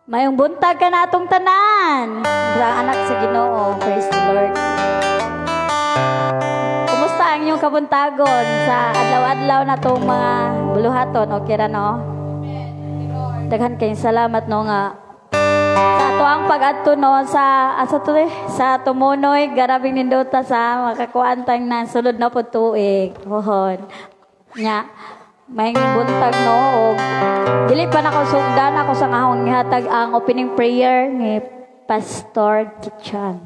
Mayong buntag ka na atong tanan. Sa anak sa Ginoo, praise the Lord. Kumusta ang inyong kabuntagon sa adlaw-adlaw na itong mga buluhaton? Okay ra no? Daghan kayong salamat no nga. Sa ato ang pag-adto no sa tumunoy, garabing nindota sa makakuantang na sulod na po tuig. Hohon. Nya. May buntag no og dili pa nako sugdan ako sa ngahong gihatag ang opening prayer ni Pastor Kichan.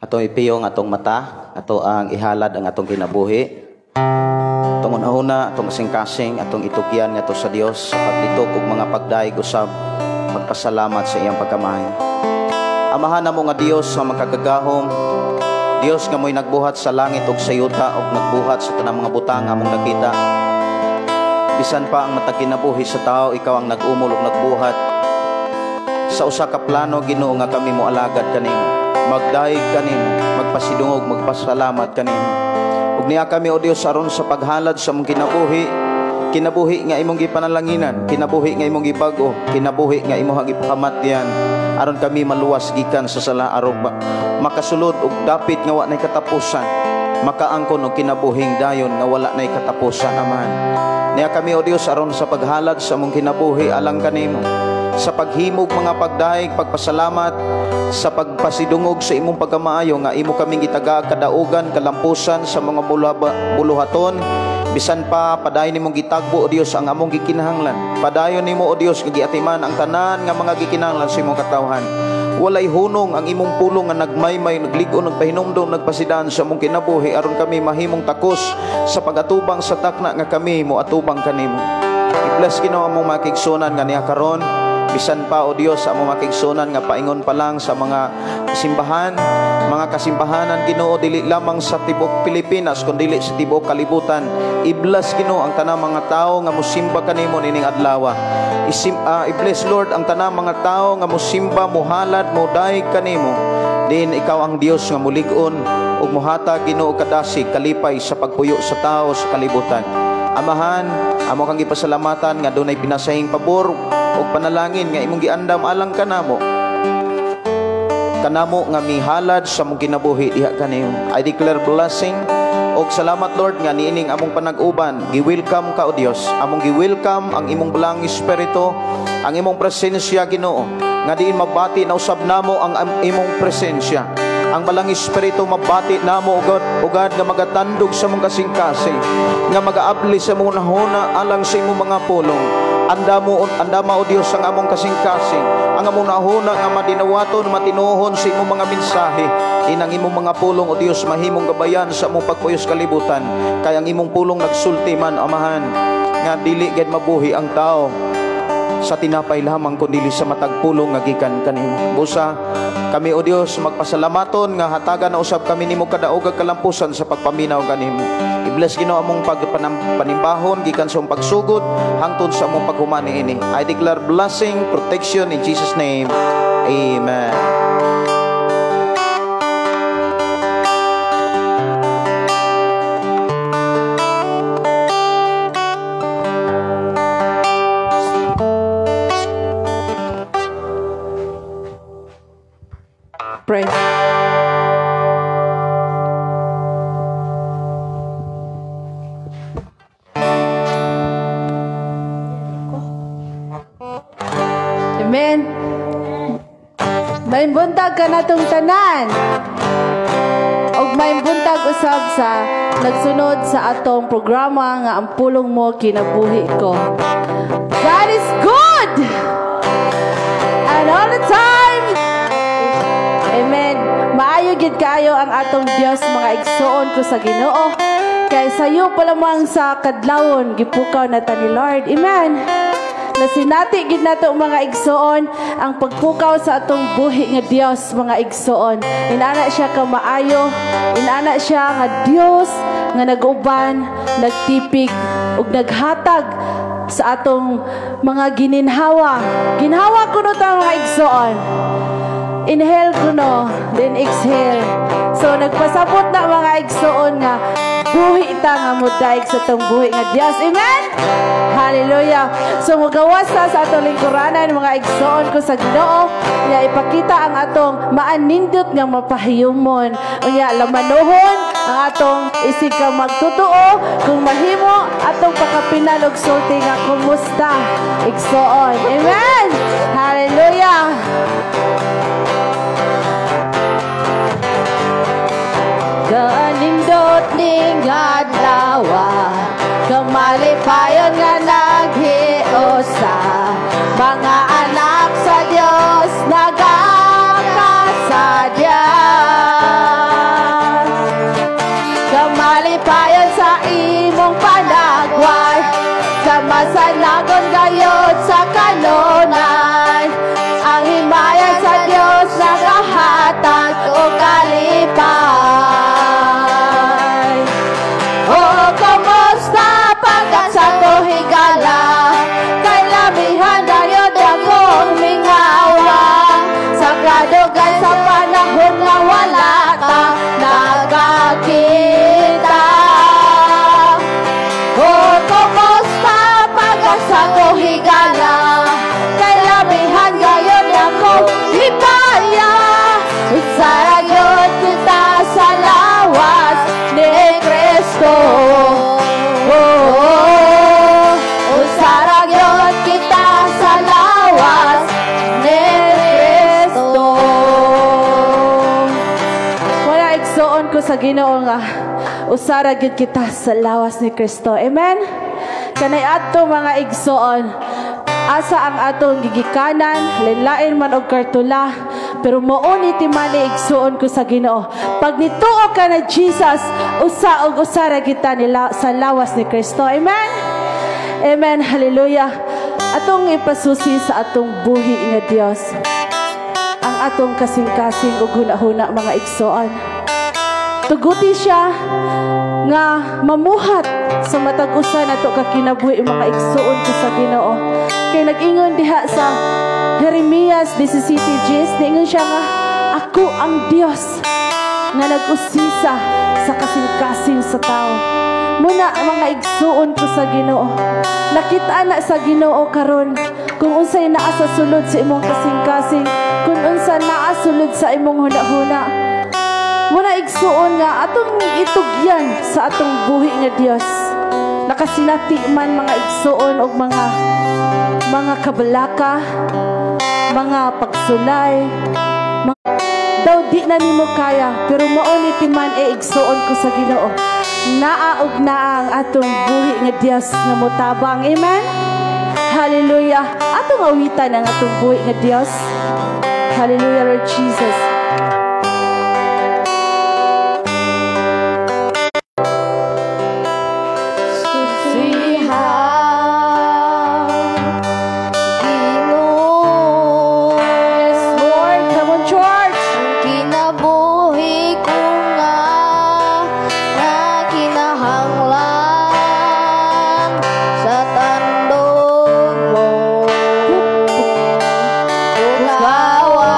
Atong ipiyong atong mata, ato ang ihalad ang atong kinabuhi. Atong una-una, atong kasing-kasing, atong itukyan nga to sa Dios sa pagditok ug mga pagdaig usab pagpasalamat sa iyang pagkamay. Amahan namo nga Dios sa makagagahom, Dios nga mo'y nagbuhat sa langit ug sa yuta ug nagbuhat sa tanang mga butang among nakita. Bisan pa ang matag kinabuhi sa tao, ikaw ang nag-umol ug nagbuhat. Sa usa ka plano Ginoo nga kami mo alagad kanimo. Magdaig kanimo, magpasidungog, magpasalamat kanimo. Ug niya kami o Dios aron sa paghalad sa mong kinabuhi nga imong gipanalanginan, kinabuhi nga imong gibag-o, kinabuhi nga imong gipakamatian, aron kami maluwas gikan sa sala aron makasulod og dapit nga wa nay katapusan, makaangkon og kinabuhing dayon nga wala nay katapusan aman. Niya kami o Dios aron sa paghalad sa mong kinabuhi alang kanimo, sa paghimog mga pagdaig, pagpasalamat, sa pagpasidungog sa imong pagkamaayo nga imo kaming gitagag kadaugan, kalampusan sa mga buluhaton. Bisan pa padayon nimong gitagbo o Dios ang among gikinahanglan. Padayon nimo o Dios nga giatiman ang tanan nga mga gikinahanglan sa imong katawhan. Walay hunong ang imong pulong nga nagmaymay, nagligon, nagpahinumdom, nagpasidaan sa among kinabuhi aron kami mahimong takos sa pagatubang sa takna nga kami mo atubang kanimo. I-bless Ginoo among makigsunan nga niya karon. Bisan pa o Dios sa among makigsunan nga paingon pa lang sa mga simbahan, mga kasimbahanan Ginoo dili lamang sa tibok Pilipinas kundi dili sa tibok kalibutan. I-bless Ginoo ang tanang mga tao nga mosimba kanimo nining adlaw. I-bless Lord ang tanang mga tao nga mosimba, mohalad, modaig kanimo. Din ikaw ang Dios nga mulig-on ug mohatag Ginoo kadasig kalipay sa pagpuyo sa tao sa kalibutan. Amahan, amo kang gipasalamatan nga dunay pinasahing pabor ug panalangin nga imong giandam alang kanamo nga mihalad sa mong kinabuhi diha kanimo. I declare blessing ug salamat Lord nga niining among panag-uban gi-welcome ka o Dios, among gi-welcome ang imong bulang espiritu, ang imong presensya Ginoo nga diin mabati na usab namo ang imong presensya. Ang balang espiritu mabati namo ugad nga magatandog sa mong kasing-kasing, nga magaabli sa mong nahuna alang sa imong mga pulong. Andama o Dios ang among kasing-kasing, ang among nahuna nga madinawaton, matinuhon sa imong mga mensahe. Inang imong mga pulong o Dios mahimong gabayan sa among pagpuyos kalibutan, kay ang imong pulong nagsulti man amahan nga dili gid mabuhi ang tao sa tinapay lamang kundi sa matagpulong nga gikan kanimo. Busa kami o Dios magpasalamaton nga hatagan na usab kami nimo kadaog ug kalampusan sa pagpaminaw kanimo. I-bless Ginoo among panimbahon gikan sa among pagsugod hangtod sa among paghumani ini. I declare blessing, protection in Jesus name. Amen. Pray. Amen. May buntag ka na tong tanan. Og may buntag usab sa nagsunod sa atong programa nga ang pulong mo kinabuhi ko. God is good! And all the time! Amen. Maayo gid kayo ang atong Dios mga igsoon ko sa Ginoo. Kay sayo pa lamang sa kadlawon gipukaw na ta ni Lord. Amen. Nasinati gid nato mga igsoon ang pagpukaw sa atong buhi nga Dios mga igsoon. Inana siya ka maayo, inana siya nga Dios nga nag-uban, nagtipig ug naghatag sa atong mga gininhawa. Ginhawa kuno ta mga igsoon. inhale ko no, then exhale. So nagpasabot na mga igsoon nga buhi ta nga mudaig sa tong buhi nga Dios. Amen. Hallelujah. So magawas sa atong lingkuranan mga igsoon ko sa Ginoo, nga ipakita ang atong maanindot nga mapahiyumon. Unya lamanuhon ang atong isig ka magtutuo kung mahimo atong pakapinan og sulti nga kumusta igsoon. Amen. Hallelujah. Kanindot ning adlaw, kamalipayon nga naghiusa, mga anak sa Dios nagakasadya. Kamalipayon sa imong panagway, kamasanagon gayod sa kanunay, ang himaya sa Dios nagahatag o kalipay. Oh, kumusta pagkat sa tuhigala, kay lamihan gayod akong mingawa, sa kadugan sa panahon nga wala ta nagkakita. Oh, kumusta pagkat sa tuhigala, kay lamihan gayod akong hipaya, saragod kita sa lawas ni Kristo. Saragod kita sa lawas ni Kristo. Wala igsoon ko sa Ginoo nga usara gyud kita sa lawas ni Kristo. Amen. Kanay adto mga igsoon, asa ang atong gigikanan, lain-lain man og kartula, pero mauni ti mani igsuon ko sa Ginoo. Pag nituo ka na Jesus, usa og usara kita nila sa lawas ni Kristo. Amen. Amen. Hallelujah. Atong ipasusi sa atong buhi nga Dios ang atong kasing-kasing ug hunahuna mga igsoon. Tuguti siya nga mamuhat sa matag usa nato ka kinabuhi mga igsuon ko sa Ginoo. Kay nag-ingon diha sa Jeremias 17:10, ningon siya nga ako ang Dios nga nag-usisa sa kasing-kasing sa tao. Muna mga igsuon ko sa Ginoo, nakita na sa Ginoo karon kung unsay naa sa sulod sa imong kasing-kasing, kung unsa naa sulod sa imong hunahuna. Muna igsuon nga atong itugyan sa atong buhi nga Dios. Nakasinati man mga igsuon og mga kabalaka, mga pagsulay, daw di na nimo kaya, pero mauni ti man igsuon ko sa Ginoo. Naa og naa ang atong buhi nga Dios nga motabang. Amen. Hallelujah. Atong awitan ang atong buhi nga Dios. Hallelujah, Lord Jesus. Kawa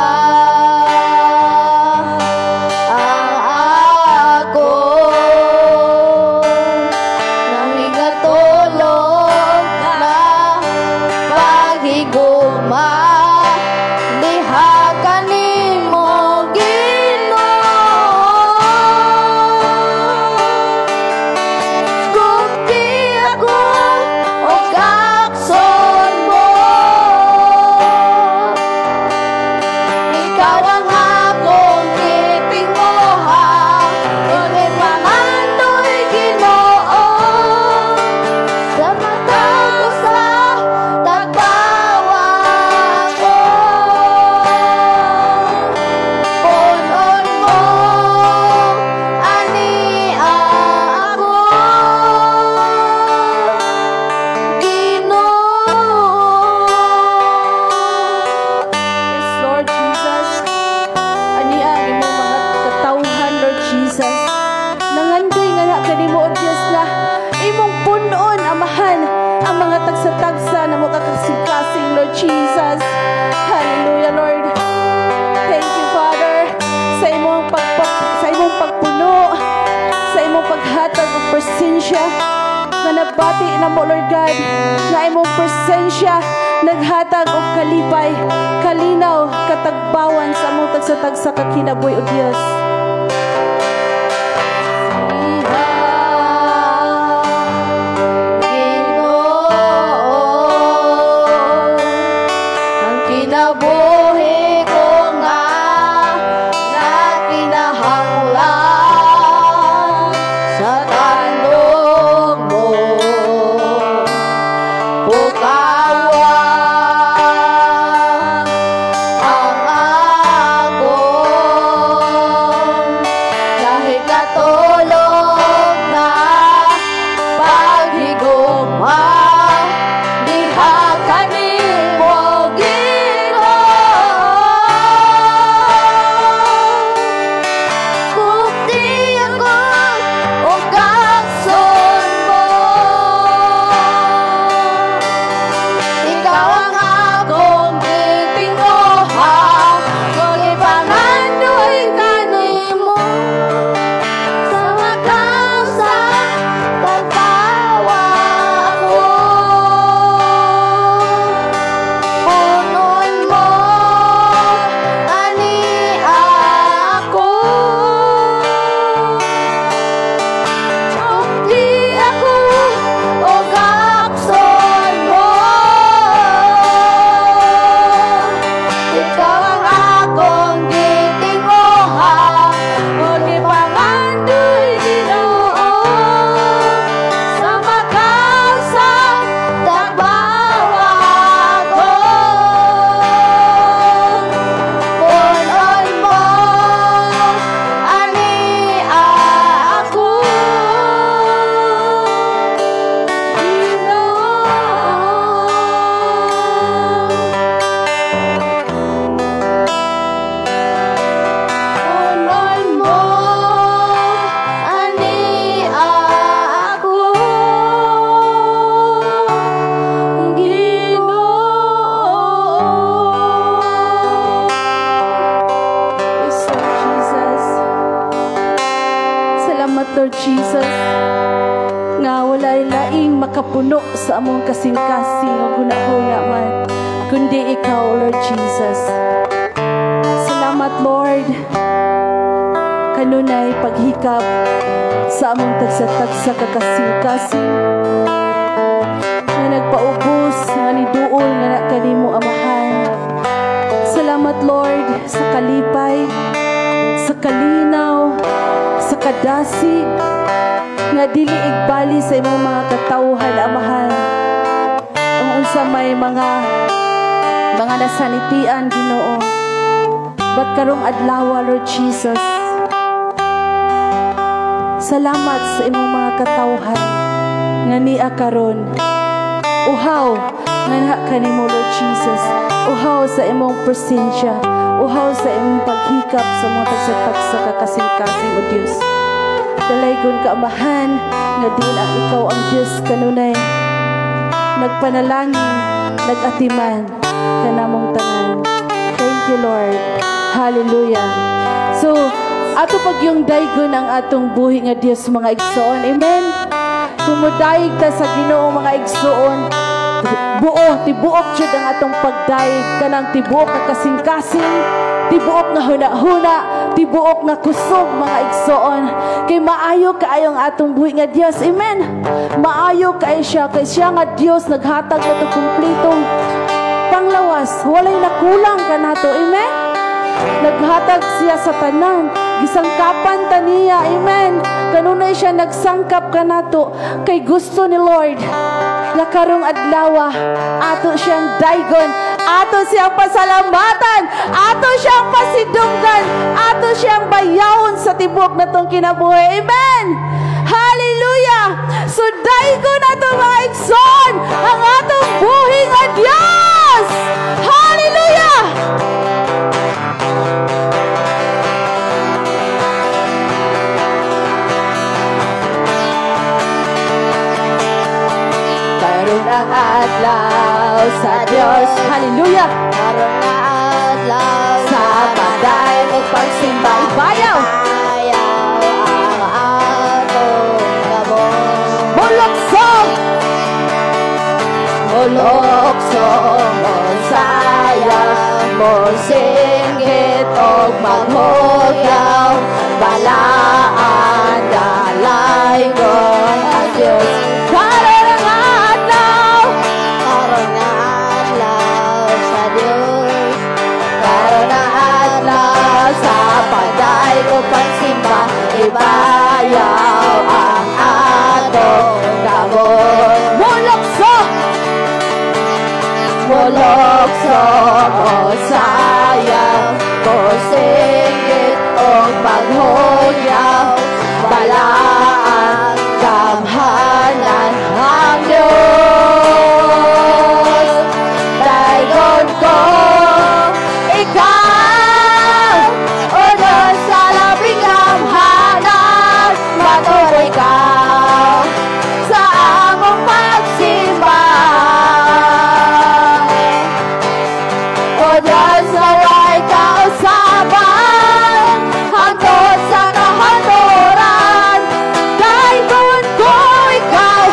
presensya. Nga nabati na mo, Lord God, nga imong presensya naghatag og kalipay, kalinaw, katagbawan sa among tagsa-tagsa ka kinabuhi o Dios. Kinabuhi ko nga na kinahanglan sa tandog mo, pukawan ang akong nahikatulog na paghigugma. Diha kanimo Lord Jesus, nga walay laing makapuno sa among kasing-kasing o guna-guna man, kundi ikaw, Lord Jesus. Salamat, Lord, kanunay paghikap sa among tagsa-tagsa kakasing-kasing nga nagpaubos nga niduol nga na kanimo amahan. Salamat, Lord, sa kalipay, sa kalinaw, sa kadasig nga dili igbali sa imong mga katawhan, amahan. Ang unsa may mga nasanitian, Ginoo, ba't karong adlaw, Lord Jesus, salamat sa imong mga katawhan nga niya karon. Uhaw nga naha kanimo, Lord Jesus, uhaw sa imong presensya, uhaw sa imong paghikap sa mga tagsa-tagsa kakasing-kasing o Diyos. Dalaygon ka, amahan, nga din ang ikaw ang Diyos kanunay. Nagpanalangin, nagatiman, kanamong tanan. Thank you, Lord. Hallelujah. So, ato pag yung daygon ang atong buhi nga Diyos, mga igsoon. Amen. Kumudayig ta sa Ginoo, mga igsoon. Tibuok jud ang atong pagdayeg, kanang tibuok na kasing-kasing, tibuok na huna-huna, tibuok na kusog, mga igsoon. Kay maayo kaayo ang atong buhi nga Dios. Amen. Maayo kay siya nga Dios naghatag nato kumplitong panglawas, walay nakulang kanato. Amen. Naghatag siya sa tanan, gisangkapan taniya. Amen. Kanunay siya nagsangkap kanato kay gusto ni Lord nga karong adlaw ato siyang daygon, ato siyang pasalamatan, ato siyang pasidunggan, ato siyang bayawon sa tibok na tong kinabuhi. Amen. Hallelujah. So daygon ato, mga igsoon, ang atong buhi nga Dios. Hallelujah. Karon ang adlaw sa Dios. Hallelujah. Karon ang adlaw sa paday o pagsimba. Bayaw ang atong gabon. mulokso mo sayang mo singgit o maghugyaw balaan dalay ko ang Diyos karon nga adlaw sa Diyos karon nga adlaw sa paday ko pagsimba ibayaw ang atong gamot mulokso mo sayang mo singgit o maghugyaw balaan kamhanan ang Diyos dayon ko ikaw o Diyos sa labing kamhanan matuloy ka sa among pagsimba o Diyos naway kausaban hangtod sa kahandoran dayon ko ikaw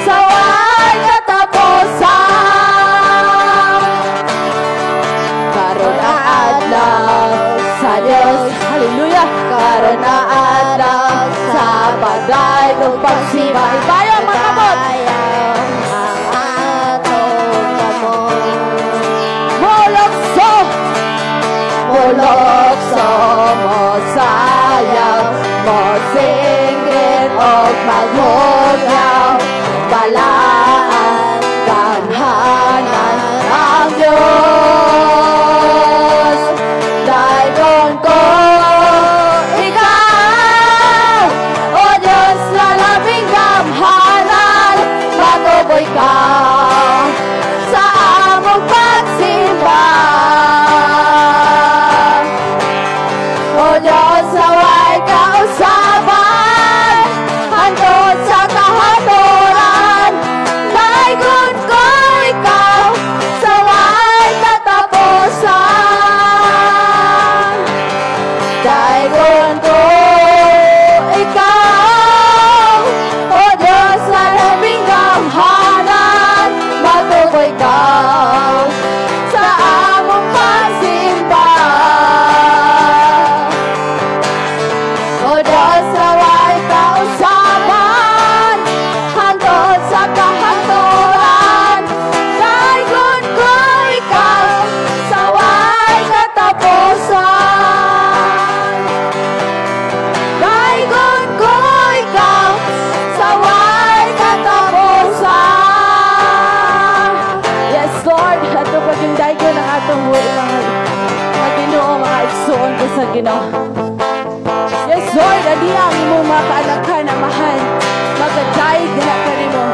sa way katapusan karon ang adlaw sa Diyos hallelujah karon ang adlaw sa paday kong pagsimba ibayaw mga kabot mulokso mo sayang mo singgit o maghugyaw balaan kamhanan ang Diyos dayon ko ikaw o Diyos na labing kamhanan matuboy ka sa among pagsimba o Diyos naway kausaban hangtod sa kahandoran dayon ko ikaw sa way katapusan dayon ko ikaw o Diyos na labing kamhanan matuboy ka sa among pagsimba o Diyos naway kausaban hangtod sa kahandoran dayon ko ikaw sa way katapusan dayon ko ikaw sa way katapusan yes Lord ato paging dayon ang atong mga Ginoo mga igsoon ko sa Ginoo yes Lord adi ang imong mga kaalakan na mahal magadaig na kanimo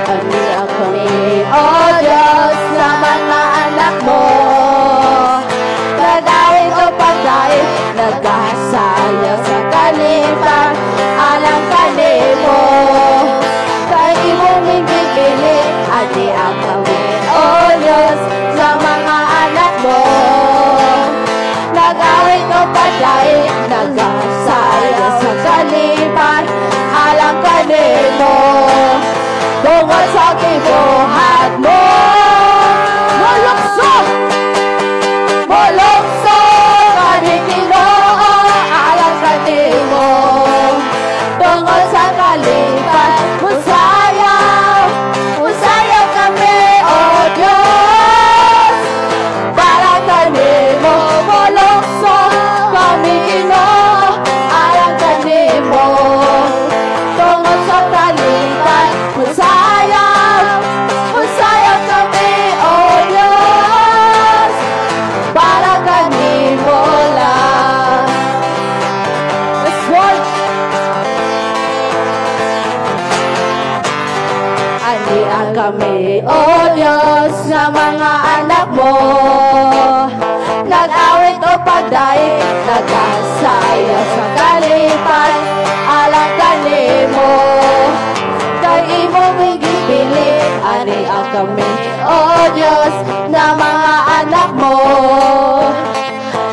ani ako ni o Diyos sa mga anak mo kadawin o pagdaig nagkasaya sa kalipan alang kanimo kay imong migipili ani ang kami o Diyos sa mga anak mo nag-awit o pagdaig nagkasaya sa kalipan alang kanimo tungod sa kibuhat mo mulokso kami Ginoo alang kanimo tungod sa kalipan musayaw kami o Diyos para kanimo mulokso kami Ginoo alang kanimo tungod sa kalipan musayaw kami o Diyos para kanimo lang yes Lord ani ang kami o Diyos nga mga anak mo nag-awit o pagdaig nagkasaya sa kalipan alang kanimo kay imong migipili ani ang kami o Diyos na mga anak mo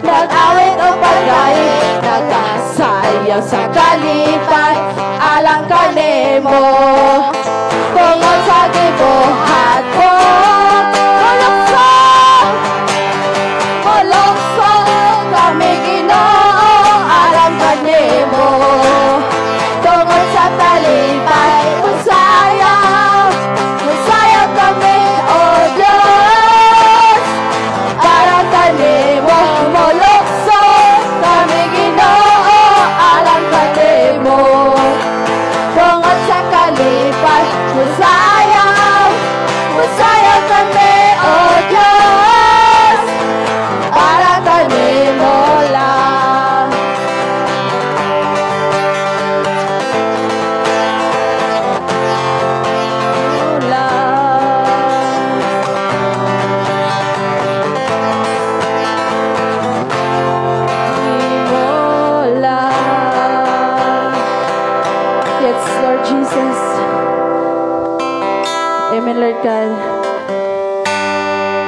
nag-awit o pagdaig nagkasaya sa kalipan alang kanimo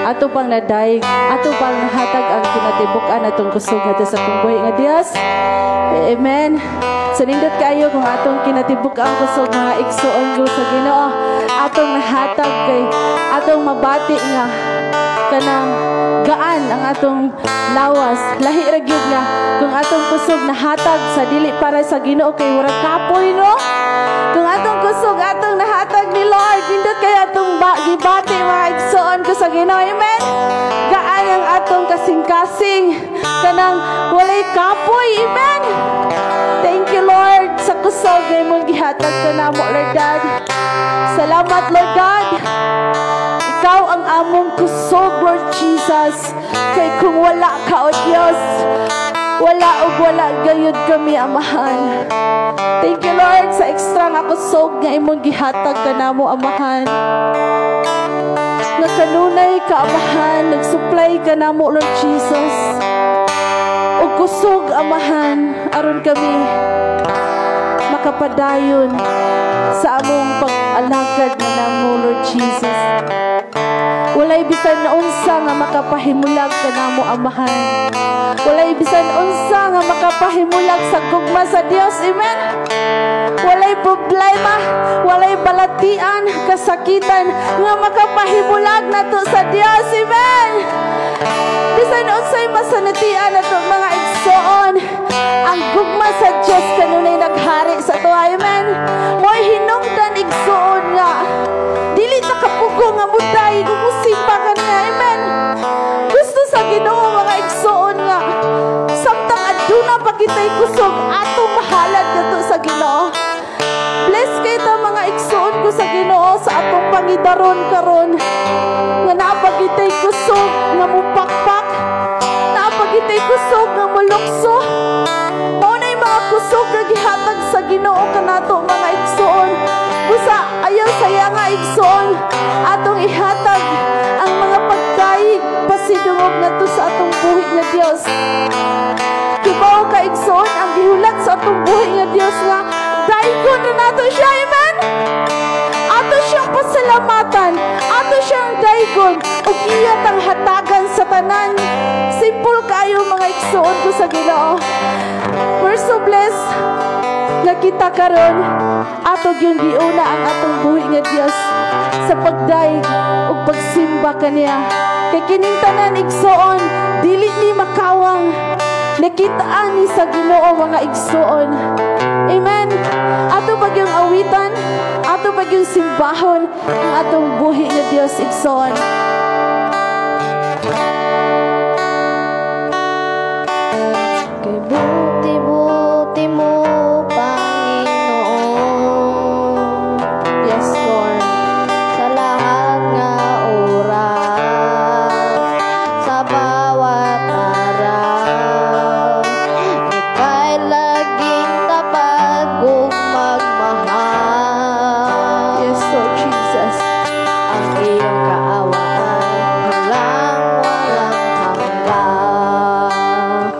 ato pang naday, ato pang nahatag ang kinatibuk-an atong kusog nga sa atong buhi nga Dios. Amen. Sanindot kayo kung atong kinatibuk-an kusog mga igsoon ko sa Ginoo, atong nahatag kay atong mabati nga kanang gaan ang atong lawas. Lahi ra gyud nga kung atong kusog nahatag sa dili para sa Ginoo kay murag kapoy, no? Kung atong kusog atong nahatag ni Lord, nindot kay atong gibati mga igsoon ko sa Ginoo. Amen. Gaan ang atong kasing-kasing kanang walay kapoy. Amen. Thank you, Lord, sa kusog nga imong gihatag kanamo, Lord God. Salamat, Lord God. Ikaw ang among kusog, Lord Jesus. Kay kung wala ka, O Diyos, wala o wala gayud kami, Amahan. Thank you, Lord, sa extra nga kusog nga imong gihatag kanamo, Amahan. Nga kanunay ka, Amahan, nagsupply kanamo, Lord Jesus. O kusog, Amahan, aron kami makapadayon sa among pag-alagad na namo, Lord Jesus. Walay bisan unsa nga makapahimulag kanamo, Amahan. Walay bisan unsa nga makapahimulag sa gugma sa Dios. Amen. Walay problema, walay balatian, kasakitan nga makapahimulag nato sa Dios. Amen. Bisan unsay masanatian nato mga igsoon, ang gugma sa Dios kanunay naghari sa to. Amen. Mo'y hinungdan igsoon nga dili ta kapugo nga muday kung musimba ka niya. Amen. Gusto sa Ginoo mga igsoon nga samtang aduna pa kita'y kusog ato mahalad nato sa Ginoo. Bless kita mga igsoon ko sa Ginoo sa atong pangidaron karon nga napagitay kusog nga mupakpak, napagitay kusog nga mulukso. Mao na mga kusog nga gihatag sa Ginoo kanato mga igsoon. Busa ayaw saya nga igsoon atong ihatag ang mga pagdayeg pasidungog nato sa atong buhi nga Dios. Kibaw ka igsoon ang gihulat sa atong buhi nga Dios nga daygon na nato siya. Amen. Ato siyang pasalamatan, ato siyang daygon ug iya tang hatagan sa tanan. Simple kayo mga igsoon ko sa Ginoo. We're so blessed nga kita karon ato gyud giuna ang atong buhi nga Dios sa pagdayeg ug pagsimba kaniya. Kay kining tanan igsoon dili ni makawang nakitaan ni sa Ginoo mga igsoon. Amen. Ato pagyong awitan, ato pagyong simbahon ang atong buhi nga Dios igsoon. Kay buti-buti mo, Panginoon. Yes, Lord. Sa lahat nga oras, sa bawat araw, ika'y laging tapat kung magmahal. Yes, Lord Jesus. Ang iyong kaawaan walang hanggan.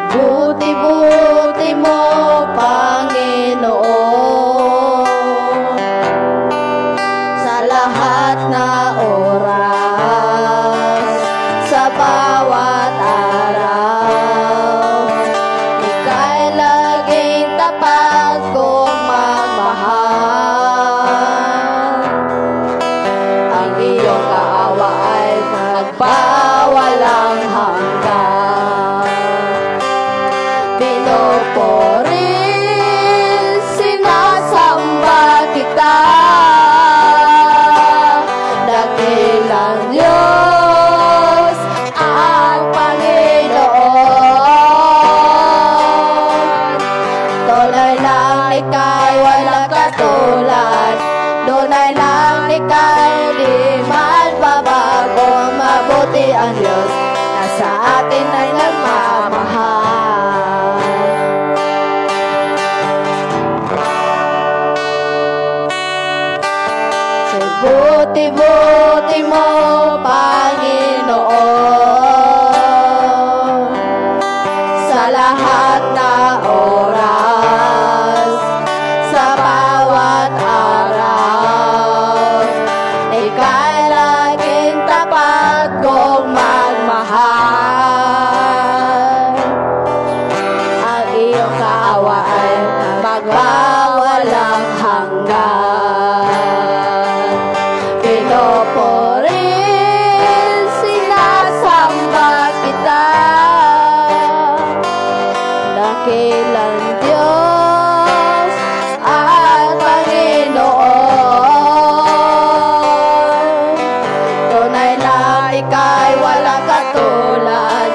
Buti-buti mo, Panginoon, sa lahat na oras, sa bawat araw, ika'y laging tapat kong magmahal. Ang iyong kaawa ay magpawalang hanggan. Pinupuri, sinasamba kita, dakilang Diyos ang Panginoon. Tunay lang ika'y walang katulad, tunay lang ika'y di magbabago. Mabuti ang Diyos na sa atin ay nagmamahal. Buti-buti mo, Panginoon, sa lahat na oras, sa bawat araw, ika'y bagong magmahal. Ang iyong kaawaan magwawalang hanggan. Pinoporin, sinasamba kita, dakilang Diyos at Panginoon. Tunay lang ika'y walang katulad,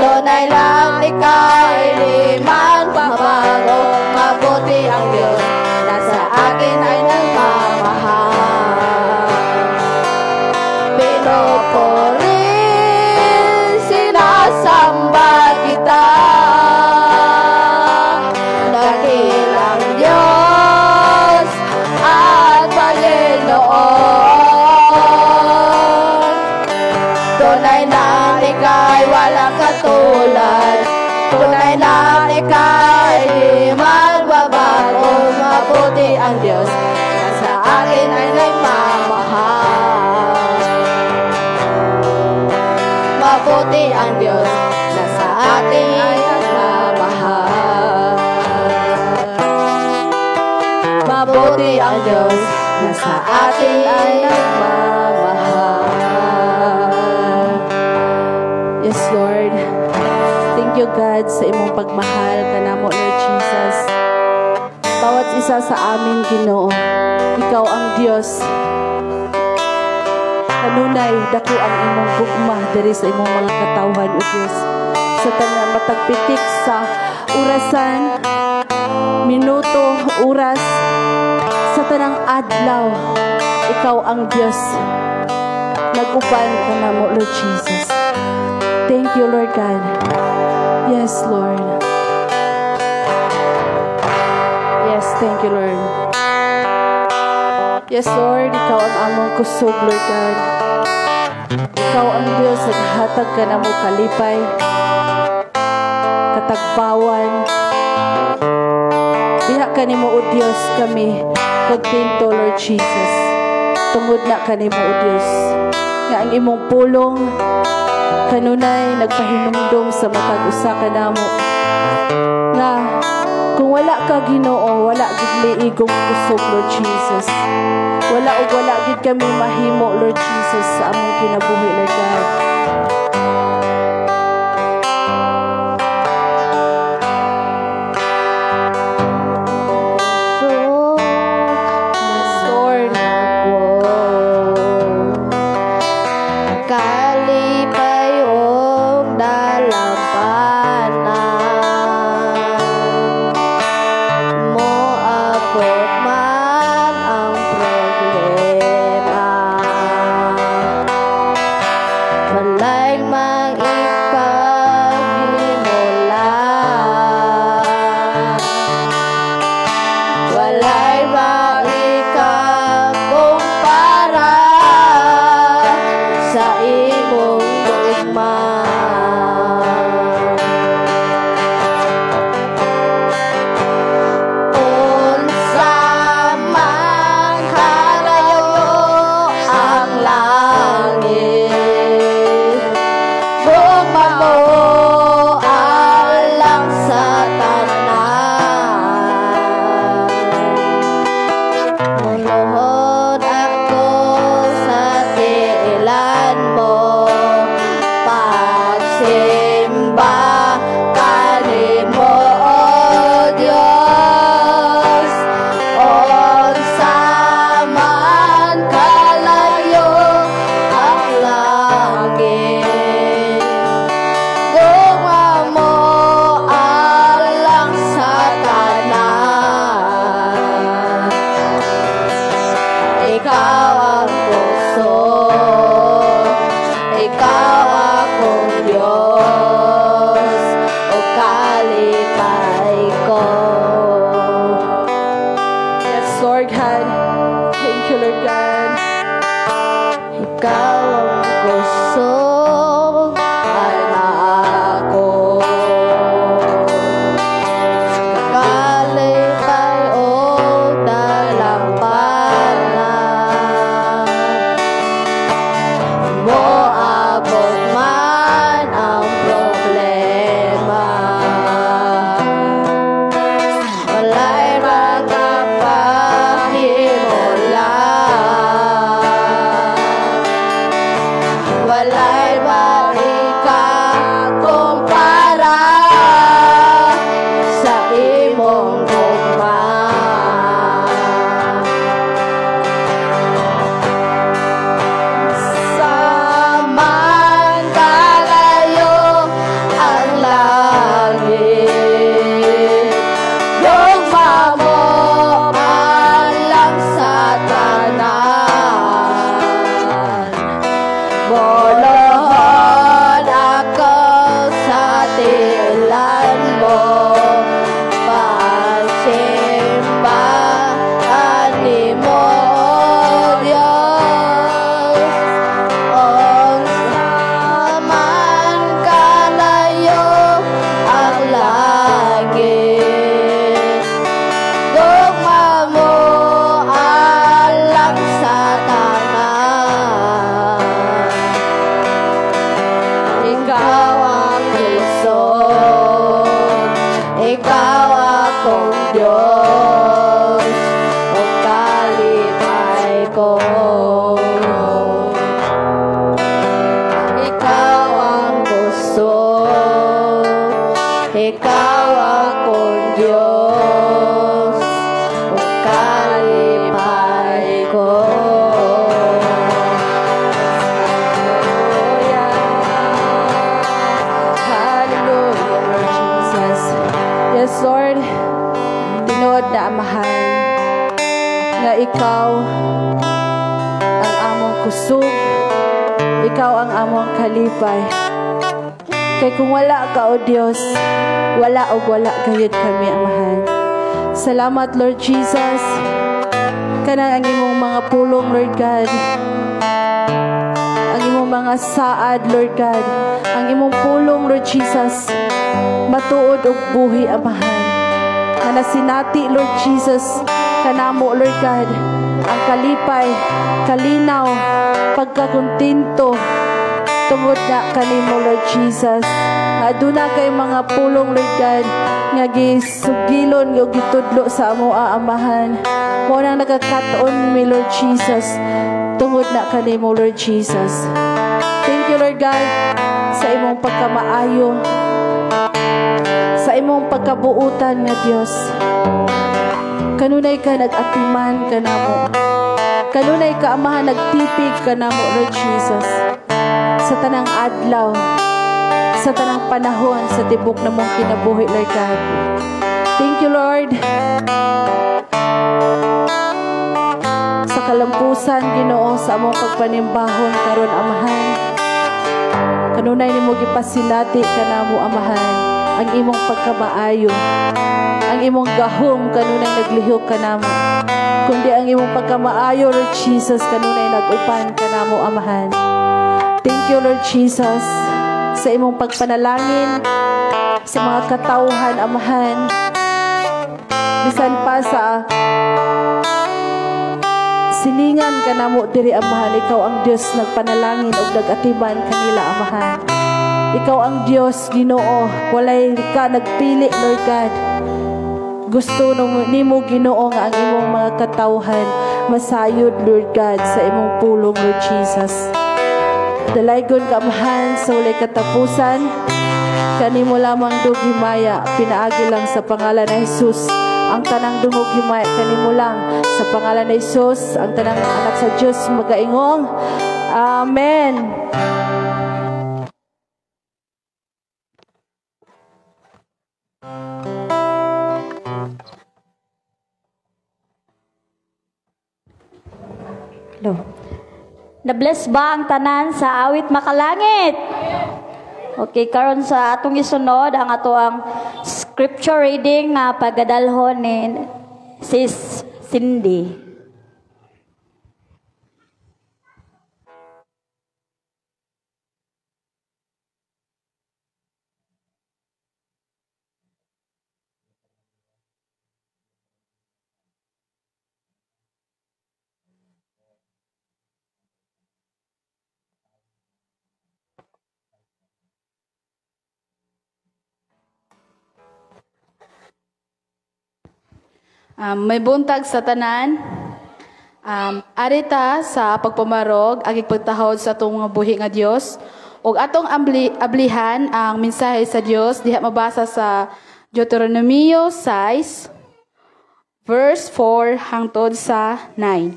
tunay lang ika'y di magbabago. Mabuti ang Diyos na sa akin ay nagmamahal. Pinoporin, sinasamba kita, dakilang Diyos at Panginoon. Tunay na ika'y walang katulad, tunay na ika'y di magbabago. Mabuti ang Diyos na sa akin ay nagmamahal. Mabuti ang Diyos na sa akin ay nagmamahal. Mabuti ang Diyos na sa atin ay nagmamahal. Yes, Lord. Thank you, God, sa imong pagmahal kanamo, Lord Jesus. Bawat isa sa amin, Ginoo, ikaw ang Diyos. Kanunay, dako ang imong gugma diri sa imong mga katawhan, O Diyos. Sa tanang matagpitik sa orasan, minuto, oras, sa tanang adlaw, ikaw ang Diyos. Naguban ka na mo, Lord Jesus. Thank you, Lord God. Yes, Lord. Yes, thank you, Lord. Yes, Lord, ikaw ang among kusog, Lord God. Ikaw ang Diyos at hatag ka na mo kalipay, katagbawan. Diha ka ni mo, O Diyos, kami kontento, Lord Jesus. Tungod na ka ni mo, O Diyos, nga ang imong pulong kanunay nagpahinumdum sa matag usa ka namo, nga kung wala ka, Ginoo, wala gid liigong kusog, Lord Jesus. Wala o wala gid kami mahimo, Lord Jesus, sa among kinabuhi, Lord God. Yes, Lord. Kalipay og dalampanan, mo abot man ang problema. Walay mag-ipaghimulan, walay maikakumpara sa imong gugma. Unsa man kalayo ang langit, gugma mo alang sa tanan. Muluhod ako sa tiilan mo, pagsimba kanimo, O Diyos. Unsa man kalayo ang langit, gugma mo alang sa tanan. Ikaw ang puso, ikaw akong Diyos, o kalipay ko. Yes, Lord God. Thank you, Lord God. Ikaw ang kusog, anak ko. Kalipay o dalampanan, mo abot walay maikakumpara sa imong gugma. Samantalayo ang langit, gugma mo alang sa tanan. Bolohon ako sa tilan mo, pasimba animo Diyos. Ang saman kalayo ang langit, gugma mo alang sa tanan. Ikaw ang Luzon, ikaw akong Diyos, o kalipay ko. Ikaw ang Luzon, ikaw akong Diyos, o kalipay ko. Hallelujah, Lord Jesus. Yes, Lord, tinuod na amahan nga ikaw ang among kusog, ikaw ang among kalipay. Kay kung wala ka, O Diyos, wala o wala gayud kami, amahan. Salamat, Lord Jesus. Kanang ang imong mga pulong, Lord God. Ang imong mga saad, Lord God. Ang imong pulong, Lord Jesus. Matuod og buhi, amahan. Na nasinati, Lord Jesus, kanamo, Lord God, ang kalipay, kalinaw, pagkakuntinto, tungod na kanimo, Lord Jesus. Aduna kay mga pulong, Lord God, nga gisugilon o gitudlo sa amo amahan. Mo nang nagakataon mi, Lord Jesus, tungod na kanimo, Lord Jesus. Thank you, Lord God, sa imong pagkamaayo, sa imong pagkabuutan nga Dios. Kanunay ka nag-atiman kanamo, kanunay ka amahan nagtipig kanamo, Lord Jesus, sa tanang adlaw, sa tanang panahon, sa tibok na mong kinabuhi, Lord God. Thank you, Lord. Sa kalampusan, Ginoo, sa among pagpanimbahon karon, amahan. Kanunay nimo gipasinati kanamo, amahan, ang imong pagkamaayo, ang imong gahom kanunay naglihok kanamo. Kundi ang imong pagkamaayo, Lord Jesus, kanunay nagupan kanamo, amahan. Thank you, Lord Jesus, sa imong pagpanalangin sa mga katawhan, amahan. Bisan pa sa silingan kanamo diri, amahan, ikaw ang Dios nagpanalangin ug nagatiman kanila, amahan. Ikaw ang Dios, Ginoo, walay ka nagpili, Lord God. Gusto nimo, Ginoo, nga ang imong mga katawhan masayod, Lord God, sa imong pulong, Lord Jesus. Dalaygon ka, amahan, sa walay katapusan. Kanimo lamang dugimaya, pinaagi lang sa pangalan ni Jesus. Ang tanang dungog himaya kanimo lang, sa pangalan ni Jesus. Ang tanang anak sa Dios magaingong. Amen. Hello. Na-bless ba ang tanan sa awit makalangit? Okay, karon sa atong isunod ang ato ang scripture reading nga pagadalhon ni Sis Cindy. May buntag sa tanan. Arita sa pagpamarog, agig pagtahod sa atong mga buhi nga Dios, ug atong ablihan ang mensahe sa Dios diha mabasa sa Deuteronomio 6 verse 4 hangtod sa 9.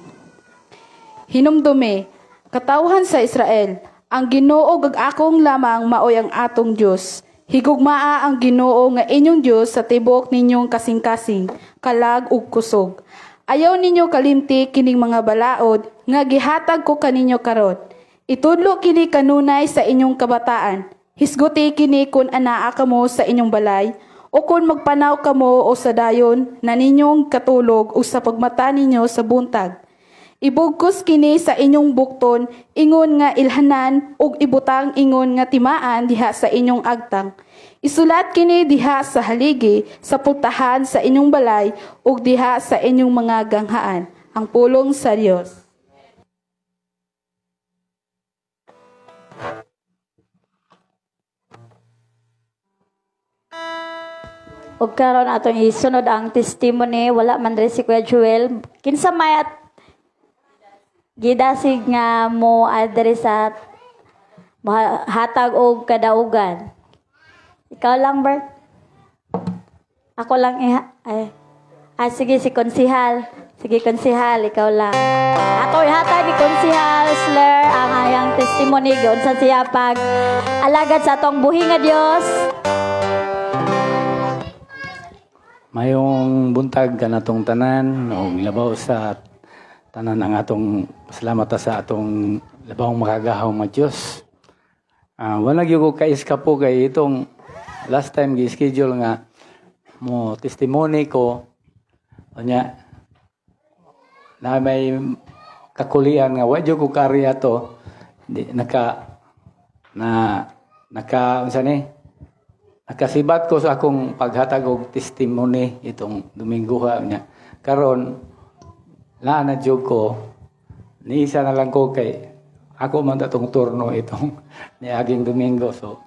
Hinumdumi, katawhan sa Israel, ang Ginoo ug akong lamang maoy ang atong Dios. Higugmaa ang Ginoo nga inyong Dios sa tibok ninyong kasing-kasing, kalag ug kusog. Ayaw ninyo kalimti kining mga balaod nga gihatag ko kaninyo karon. Itudlo kini kanunay sa inyong kabataan. Hisguti kini kun anaa kamo sa inyong balay o kun magpanaw kamo o sa dayon na ninyong katulog o sa pagmata ninyo sa buntag. Ibugkos kini sa inyong bukton ingon nga ilhanan ug ibutang ingon nga timaan diha sa inyong agtang. Isulat kini diha sa haligi, sa pultahan sa inyong balay, ug diha sa inyong mga ganghaan. Ang pulong sa Dios. Ug karon atong isunod ang testimony, wala man rin si Kuya Joel. Kinsa may gidasig nga mo adre sa hatag og kadaugan. Ikaw lang, Bert? Ako lang sige, si Konsihal. Sige, Konsihal, ikaw lang. Ato ihatag ni Konsihal Sler ang ayang testimony giun sa siya pag alagad sa atong buhi nga Dios. Mayong buntag kanatong tanan o labaw sa tanan ang atong salamat sa atong labawong makagahaw nga Dios. Wala gyud ko kaiskapo kay itong last time gi-schedule nga mo testimony ko nya na may kakulian nga wa gyud ko karya to di unsa ni nakasibat ko sa akong paghatag og testimony itong Dominguha nya karon na jud ko ni isa na lang ko kay ako man tatong turno itong niaging Domingo so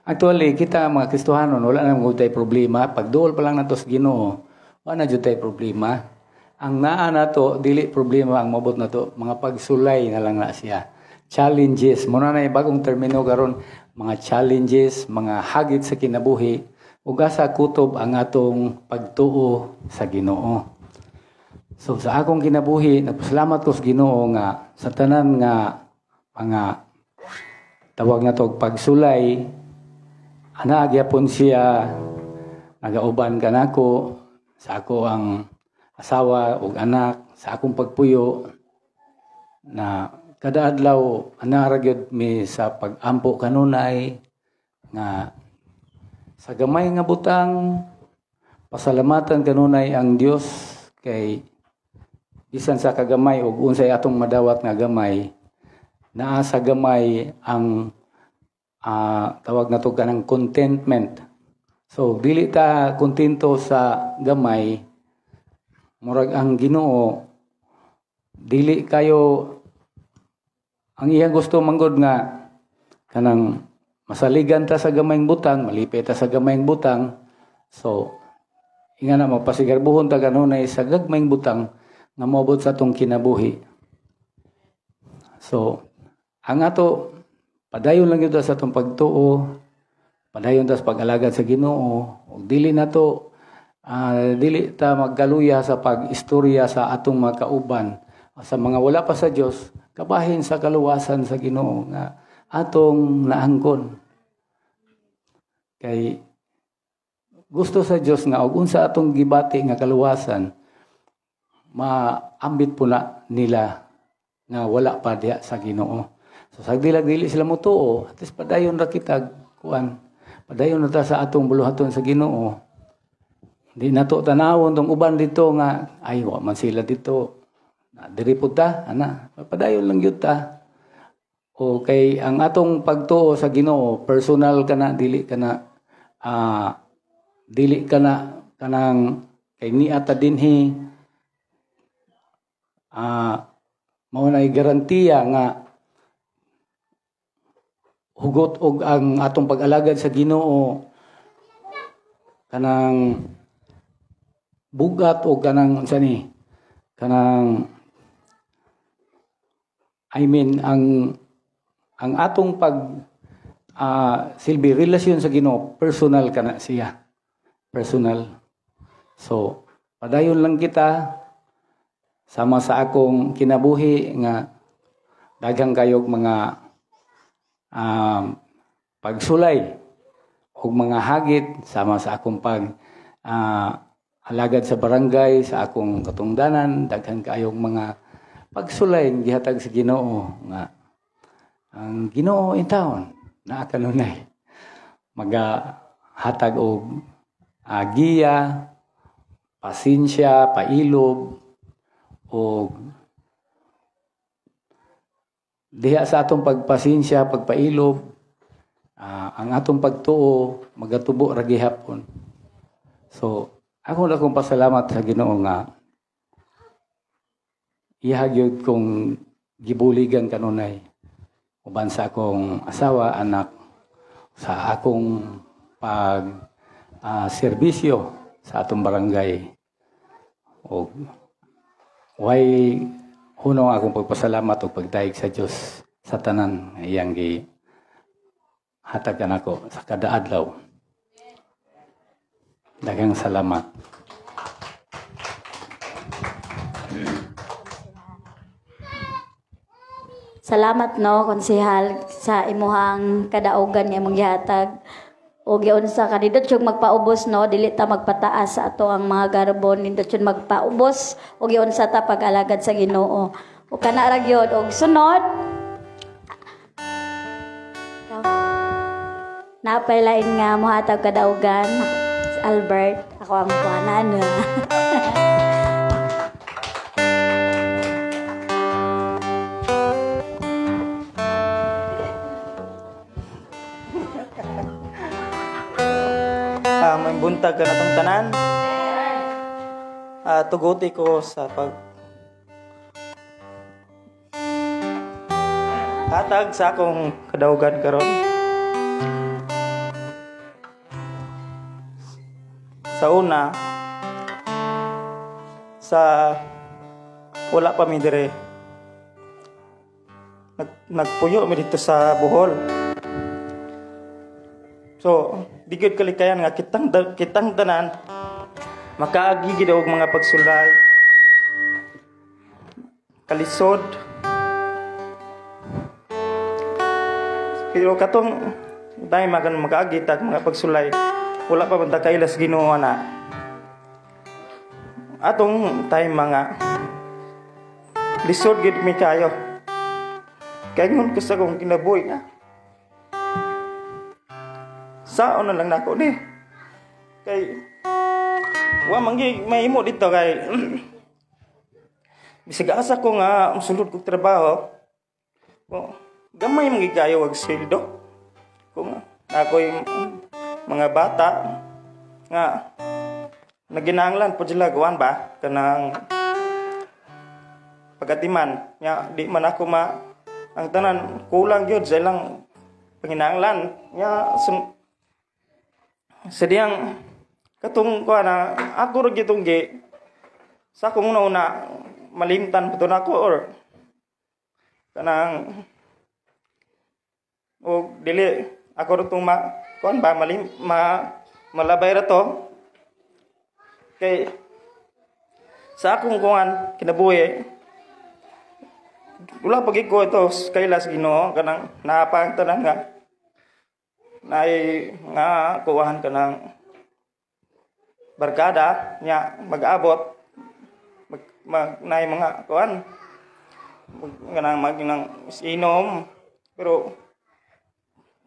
actually, kita mga Kristohanon, wala na mga tay problema. Pagduol pa lang nato sa Ginoo, wala na jud tay problema. Ang naa na to, dili problema ang mabot na to. Mga pagsulay na lang na siya. Challenges. Muna na bagong termino karon, mga challenges, mga hagit sa kinabuhi, ug asa kutob ang atong pagtuo sa Ginoo. So sa akong kinabuhi, nagpasalamat ko sa Ginoo nga sa tanan nga mga tawag na to pagsulay. Ana gyapon siya nagauban kanako sa ako ang asawa ug anak sa akong pagpuyo na kada adlaw ana ra gyud mi sa pagampo kanunay nga sa gamay nga butang pasalamatan kanunay ang Dios kay bisan sa kagamay ug unsay atong madawat nga gamay naa sa gamay ang tawag na to kanang contentment. So dili ta kontento sa gamay murag ang Ginoo dili kayo ang iyang gusto manggod nga kanang masaligan ta sa gamayng butang, malipay ta sa gamayng butang. So inga na magpasigarbuhon ta kanunay sa gagmayng butang nga moabot sa tong kinabuhi. So ang ato padayon lang yun sa itong pagtuo, padayon ta sa pag-alagad sa Ginoo, ug dili na to, dili ta magkaluya sa pag-istorya sa atong mga kauban, sa mga wala pa sa Dios, kabahin sa kaluwasan sa Ginoo nga atong naangkon. Kay gusto sa Dios nga ug unsa atong gibati nga kaluwasan, maambit po na nila nga wala pa diha sa Ginoo. So sagdilag-dili sila mutuo, at least padayon ra kita kuan. Padayon na ta sa atong buluhaton sa Ginoo. Di nato tanawon tong uban dito nga ay wa man sila dito. Diri pud ta ana. Padayon lang gyud ta. O kay ang atong pagtuo sa Ginoo, personal kana dili kana kanang kay niata dinhi mao nay garantiya nga hugot og ang atong pag-alagad sa Ginoo kanang bugat o kanang kanang ang atong silbi relasyon sa Ginoo personal kana siya. Personal. So, padayon lang kita sama sa akong kinabuhi nga daghang kayog mga pagsulay o mga hagit sama sa akong alagad sa barangay, sa akong katungdanan, daghang kayog mga pagsulay gihatag sa Ginoo nga ang Ginoo in town naa kanunay magahatag og giya, pasensya, pailob o diha sa atong pagpasensya, pagpailob, ang atong pagtuo magatubo ra gihapon. So, ako na kong pasalamat sa Ginoo nga ihagyod kong gibuligan kanunay uban sa akong asawa, anak, sa akong serbisyo sa atong barangay. O way hunong akong pagpasalamat o pagdaig sa Dios sa tanan iyang gi hatagan ako sa kada adlaw. Daghang salamat. Salamat no, konsehal, sa imuhang kadaugan nga imong gihatag. O giunsa kanindot yung magpaubos no, dili ta magpataas sa ato ang mga garbon, nindot yung magpaubos o giunsa ta pag-alagad sa Ginoo. O kana ra gyud og sunod. Napailain nga mohatag kadaugan si Albert, ako ang kuanan. May buntag ka na itong tanan. Tuguti ko sa hatag sa akong kadaugan karon. Sa una, sa wala pa mi dire. Nagpuyo mi dito sa Bohol. So, di gud kalikayan nga kitang tanan makaagi gid og mga pagsulay. Kalisod. Pero katong dahil makaagi tag mga pagsulay, wala pa man ta kailas Ginoo na. Atong time mga lisod gid mi kayo. Kay ngon ko sa kong kinabuhi nga. Sao na lang nako ni. Kay wa manggi mahimo dito kay bisag asa ko nga sulod kog trabaho. Gamay mangi kayo og sweldo. Kung ako'y mga bata nga naginahanglan po sila gawan ba kanang pagatiman nya di man ako ang tanan kulang gyud sa ilang panginahanglan nya sadiyang katong ko na ako ro gitong sa akong una malimtan puto nako or kanang o dili ako ro tong kuan ba malabay ra to kay sa akong kuan kinabuhi wala pag ko ito kailas Ginoo kanang napang tanan nga nay nga kuwahan ka ng barkada nya mag-abot nay mga kuwan kanang maginang inom pero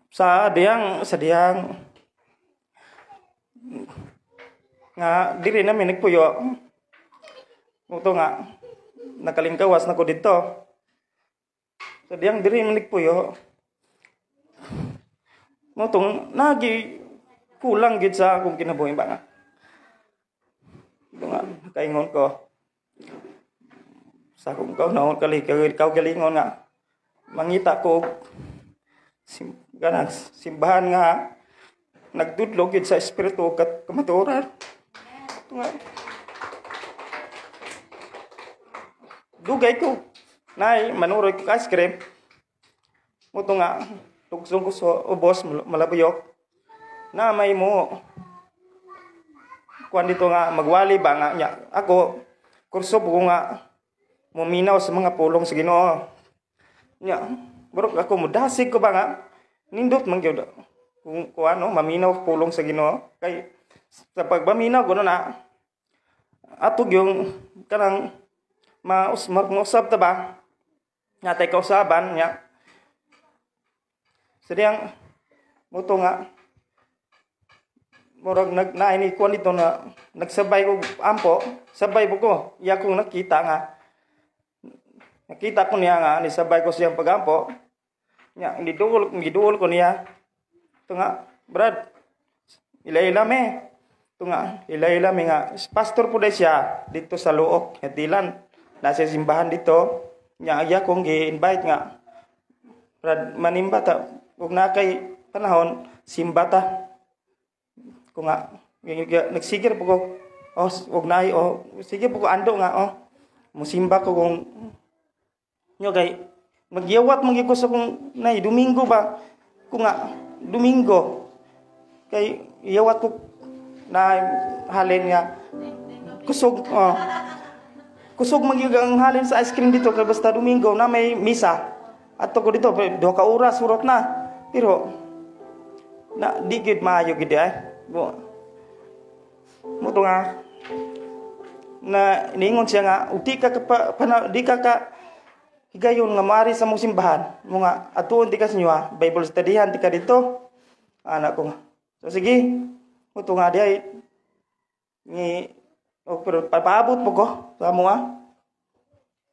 sa diyang nga diri namin nagpuyo muto nga nakalingkawas na ko dito sa diyang diri namin nagpuyo motong nagi kulang gid sa akong kinabuhi ba nga. Ito nga kaingon ko sa akong kaunahon galingon nga mangita ko simbahan nga nagdudlog gid sa espiritu kat kamaturan. Ito nga dugay ko. Nay, manuroy ko ice cream. Muto nga, tugsong ko sa ubos, malabuyok. Na may mo. Kuan dito nga, magwali ba nga niya. Ako, kurso po ko nga, muminaw sa mga pulong sa Ginoo. Nya, bro, ako mudasig ko ba nga, nindot man gyud. Kung ano, maminaw pulong sa Ginoo. Kay, sa pagbaminaw ko na, atog yung kanang mausap ta ba? Natay kausaban niya. Sedang muto nga murag nagnaini ko nito na nagsabay ko ampo, sabay ko. Iya kong nakita ko niya nga ni sabay ko siyang pagampo. Nya gidul ko niya. Ito nga, Brad. Ila-ila me. Ito nga, ila-ila me nga. Pastor po dahil siya dito sa Luok, Hatilan. Nasa simbahan dito. Nya iya kong gi-invite nga. Brad, manimba ta. Huwag na kay panahon, simba ta. Kung nga, nagsigir po ko. Oh, huwag na sige po ko ando nga, musimba ko kung nyo kay, magyawat mong ko sa kung nay, Domingo ba? Kung nga, Domingo. Kay, iyawat ko na halin nga. Kusog ang halin sa ice cream dito kay basta Domingo na may misa. At ko dito, 2 ka oras, surot na. Pero, na, di gid maayo gid ay. Mo to nga, na niingon siya nga, di ka higayon nga maari sa mong simbahan. Mo nga, atuon di ka sa inyo Bible studyhan, di ka dito. Anak ko nga. So, sige, mo to nga di ay, pero papaabot po ko, sa mo nga.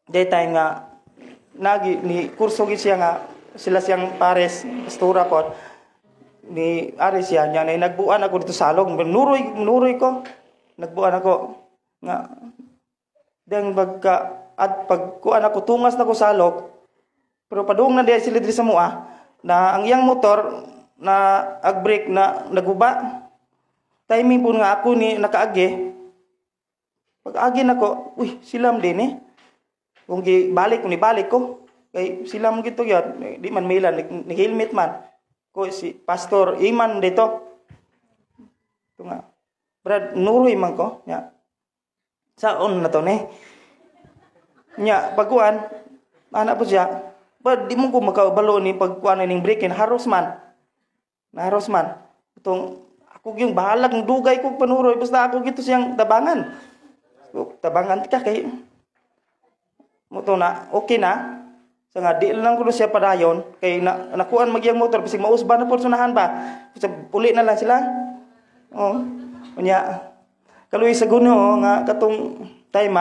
Daytime nga, ni kurso gid siya nga sila siyang pares pastora ko ni ari siya nya nagbuan ako dito sa along nuroy ko nagbuan ako nga dang pagkuan ako tungas na ko sa alok pero padung na diay sila diri sa mua na ang iyang motor na ag-brake na naguba timing po nga ako ni nakaagi pag-agi nako silam din kung balik ko kay sila mo gito yan di man mailan ni helmet man ko si pastor iman dito ito nga Brad nuroy man ko nya saon na to ni nya pagkuan anak po siya but di mo ko makabalo ni pagkuan ning breaking haros man itong ako yung bahalag ng dugay ko panuroy basta ako gito siyang tabangan ka kay mo to na okay na sa nga di lang ko siya padayon kay nakuan magyang motor bisig mausba na po sunahan ba sa puli na lang sila unya kaluy sa Gunoo nga katong time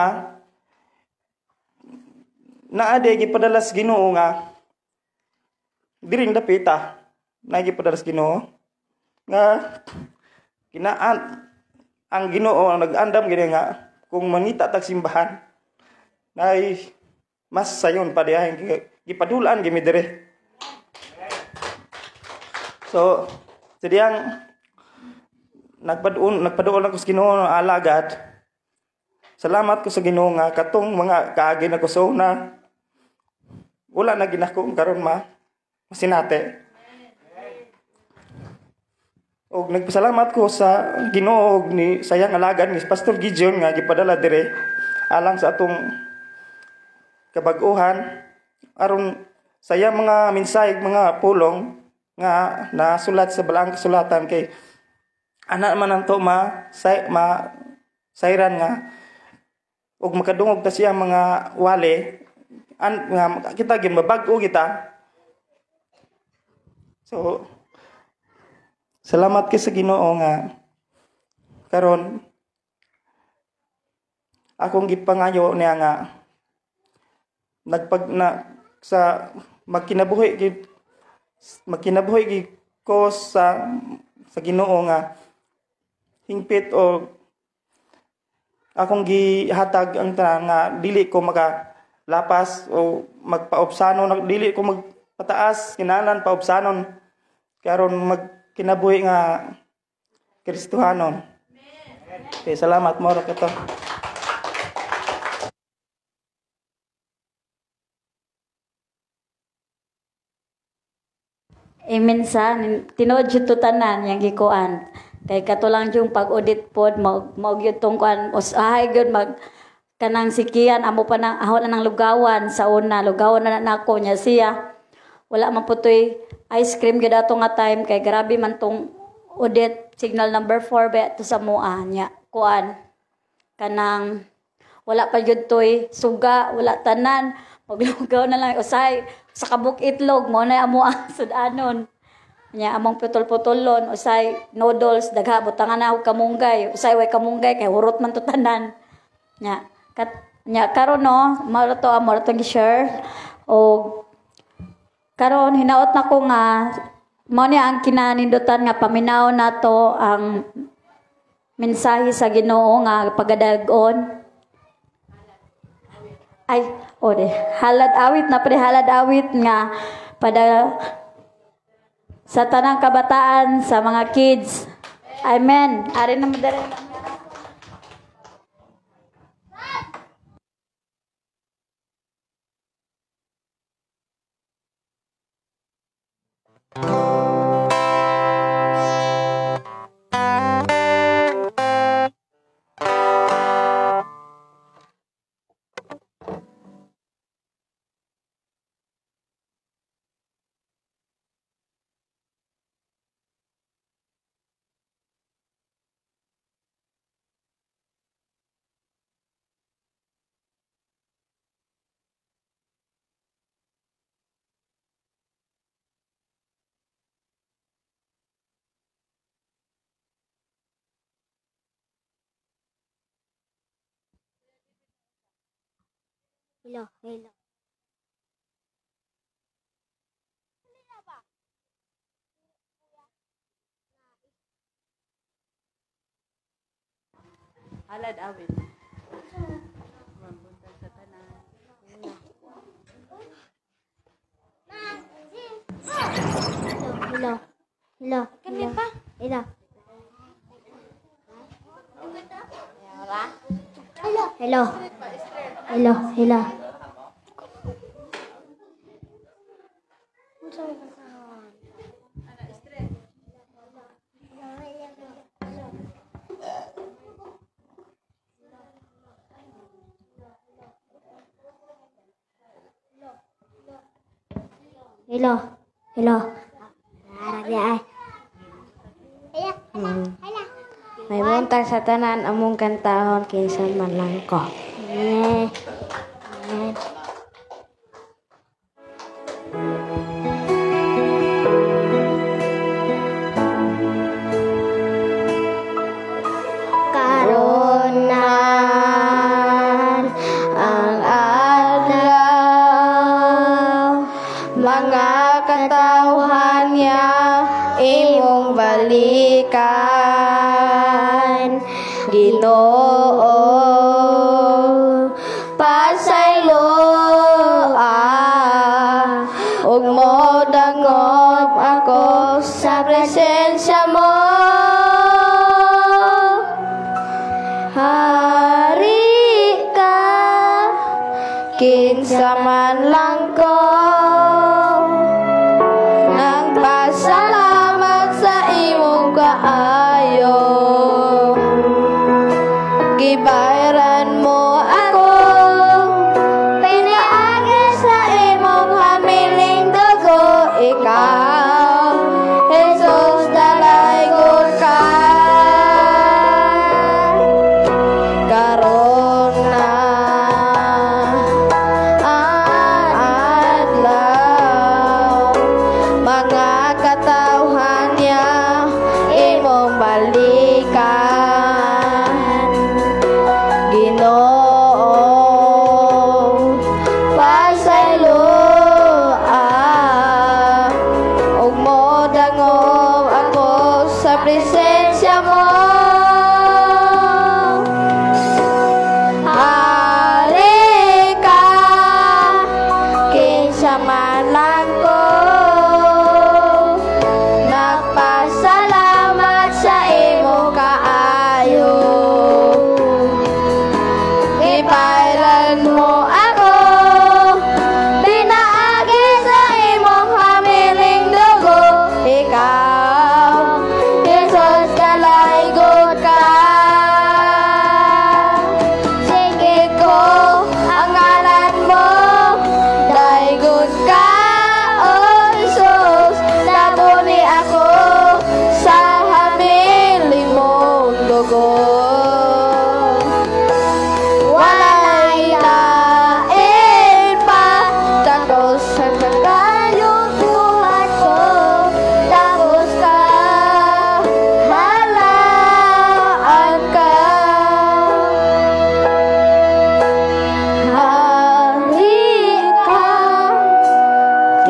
naade gipadalas Ginoo nga diring dapita na gipadalas Ginoo nga kinaan ang Ginoo ang nag-andam gini nga kung mangita tag simbahan nay mas sayon pa diha gipadulaan gimi dire. So, sediyang nagpaduon ako sa Ginoo alagad. Salamat ko sa Ginoo nga katong mga kaagi na ko so na wala na ginako karon masinate. Og nagpasalamat ko sa Ginoo ni sayang alagad ni Pastor Gideon nga gipadala dire alang sa atong kabag-uhan aron saya mga mensahe mga pulong nga nasulat sa balaang kasulatan kay ana man anto sayran nga ug makadungog ta siya mga wali nga kita gyud mabag-o kita so salamat kay sa Ginoo nga karon akong gipangayo niya nga sa magkinabuhi ko sa Ginoo nga hingpit o akong gihatag ang tanan nga dili ko makalapas o magpaobsanon dili ko magpataas kinahanglan paobsanon karon magkinabuhi nga Kristohanon. Okay, salamat mo ra kato. minsan tinuod jud to tanan yang gikuan. Kay katulang yung pag-audit pod mo gyud tong kuan usahay gyud mag kanang sikian amo pa nang ahon na ng lugawan sa una lugawan na nako nya siya. Wala man putoy ice cream gyud ato nga time kay grabe man tong audit signal number 4 ba to sa mua nya kuan kanang wala pa gyud toy suga wala tanan maglugaw na lang usay sa kabuk itlog mo na amo ang sudanon nya among putol-putolon usay noodles dagha butangan na og kamunggay usay way kamunggay kay hurot man to tanan nya nya karon no mao to gi-share o karon hinaot na ko nga mao ni ang kinanindutan nga paminaw nato ang mensahe sa Ginoo nga pagadag-on ay ode halad awit na pre halad awit nga pada sa tanang kabataan sa mga kids amen ari na madara Hello, hello. halad awit Hello. Hello. Kami pa? Hello. Hello. Hello. Hello. Hello. Hello. May buntag sa tanan among kantahon kinsa man lang ko. Karonan ang adlaw mga katawhan niya imong balikan Ginoo pasaylo ug mo dangop ako sa presensya mo hari ka kinsa man lang ko nagpasalamat sa imong kaayo gibayaran mo ako pinaagi sa imong hamiling dugo ikaw Jesus dalay ko ka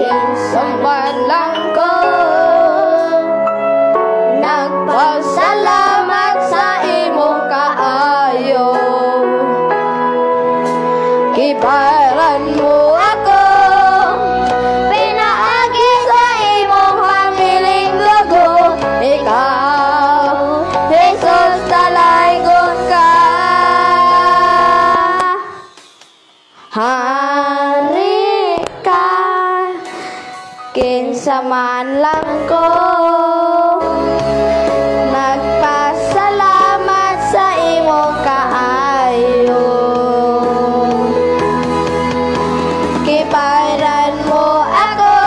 kinsaman lang ko. Nagpasalamat sa imong kaayo. Kiparan mo ako, pinaagi sa imong habiling dugo. Ikaw, Jesus, dalaygon ka. Hari ka, kinsa man lang ko. Nagpasalamat sa imong kaayo. Kiparan mo ako,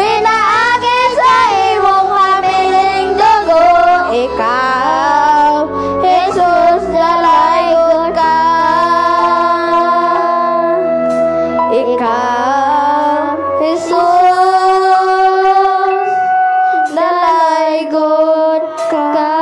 pinaagi sa imong habiling dugo. Ikaw, Jesus, dalaygon ka. Ikaw, Jesus, dalaygon ka.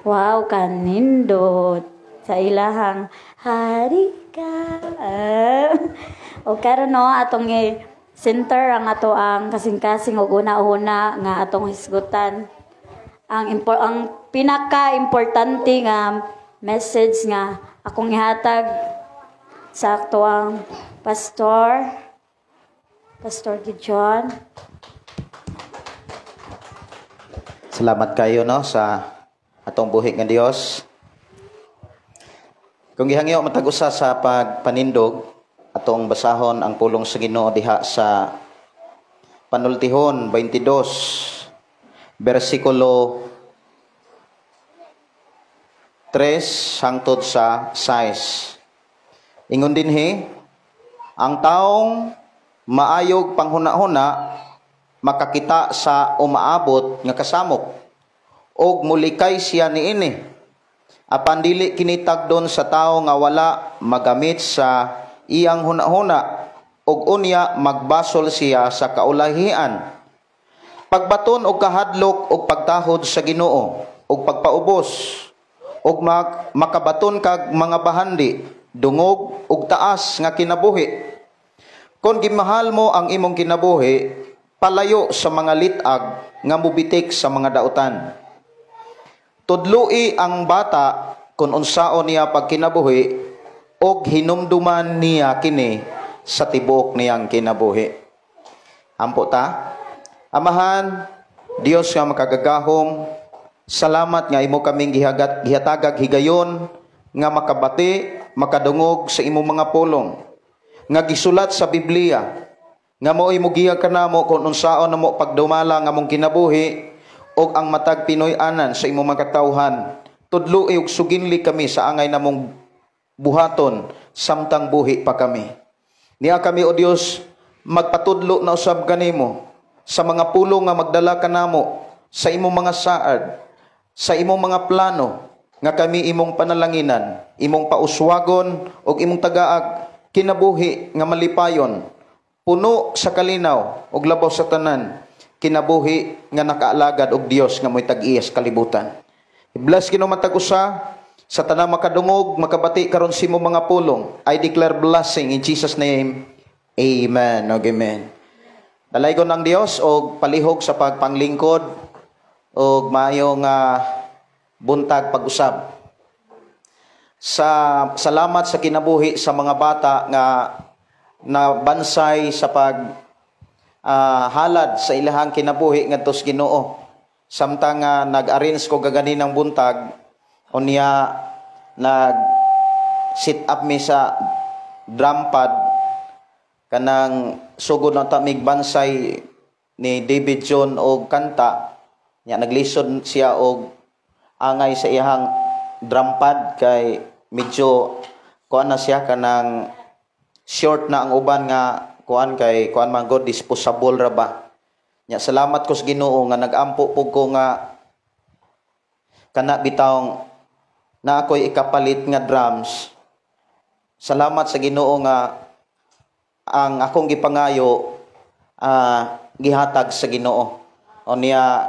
Wow, kanindot sa ilahang hari ka. O karon no atong center ang ato ang kasing-kasing ug una-una nga atong hisgutan. Ang pinaka-importante nga message nga akong ihatag sa ato ang Pastor Gideon. Salamat kayo no sa atong buhi nga Dios. Kung gihangyo matag-usa sa pagpanindog, atong basahon ang pulong sa Ginoo diha sa Panultihon 22 bersikulo 3 hangtod sa 6. Ingon dinhi, ang taong maayog panghuna-huna makakita sa umaabot nga kasamok og mulikay siya niini. Apan dili kini tagdon sa tawo nga wala magamit sa iyang hunahuna og unya magbasol siya sa kaulahian. Pagbaton og kahadlok og pagtahod sa Ginoo og pagpaubos og makabaton kag mga bahandi, dungog ug taas nga kinabuhi. Kon gimahal mo ang imong kinabuhi, palayo sa mga litag nga mubitik sa mga dautan. Tudloi ang bata kung unsaon niya pagkinabuhi og hinumduman niya kini sa tibuok niyang kinabuhi. Ampo ta, Amahan, Dios nga makagagahom, salamat nga imo kaming gihatagag higayon nga makabati, makadungog sa imong mga pulong nga gisulat sa Biblia nga mo'y mugiya kanamo kung unsaon namo pagdumala nga mong kinabuhi og ang matag Pinoy-anan sa imong mga katawhan. Tudlo ug suginli kami sa angay namong buhaton samtang buhi pa kami. Niya kami o Dios magpatudlo na usab kanimo sa mga pulong nga magdala kanamo sa imong mga saad, sa imong mga plano nga kami imong panalanginan, imong pauswagon og imong tagaag kinabuhi nga malipayon, puno sa kalinaw og labaw sa tanan, kinabuhi nga nakaalagad og Dios nga mo'y tag-iyas kalibutan. I-bless Ginoo matag-usa sa tanang makadungog, makabati karon sa imong mga pulong. I declare blessing in Jesus name. Amen. Amen. Dalaygon ang Dios og palihog sa pagpanglingkod og maayong buntag pag-usab. Salamat sa kinabuhi sa mga bata nga nabansay sa halad sa ilahang kinabuhi ngadto sa Ginoo. Samtang nag-arrange ko gaganinang buntag, unya nag-sit up mi sa drum pad kanang sugod na tamig bansay ni David John og kanta. Nya naglisod siya og angay sa iyang drum pad kay medyo kuan na siya kanang short na ang uban nga kuan kay kuan man god disposable ra ba. Nya salamat ko sa Ginoo nga nagampo pug ko nga kana bitawng na ako'y ikapalit nga drums. Salamat sa Ginoo nga ang akong gipangayo gihatag sa Ginoo. O niya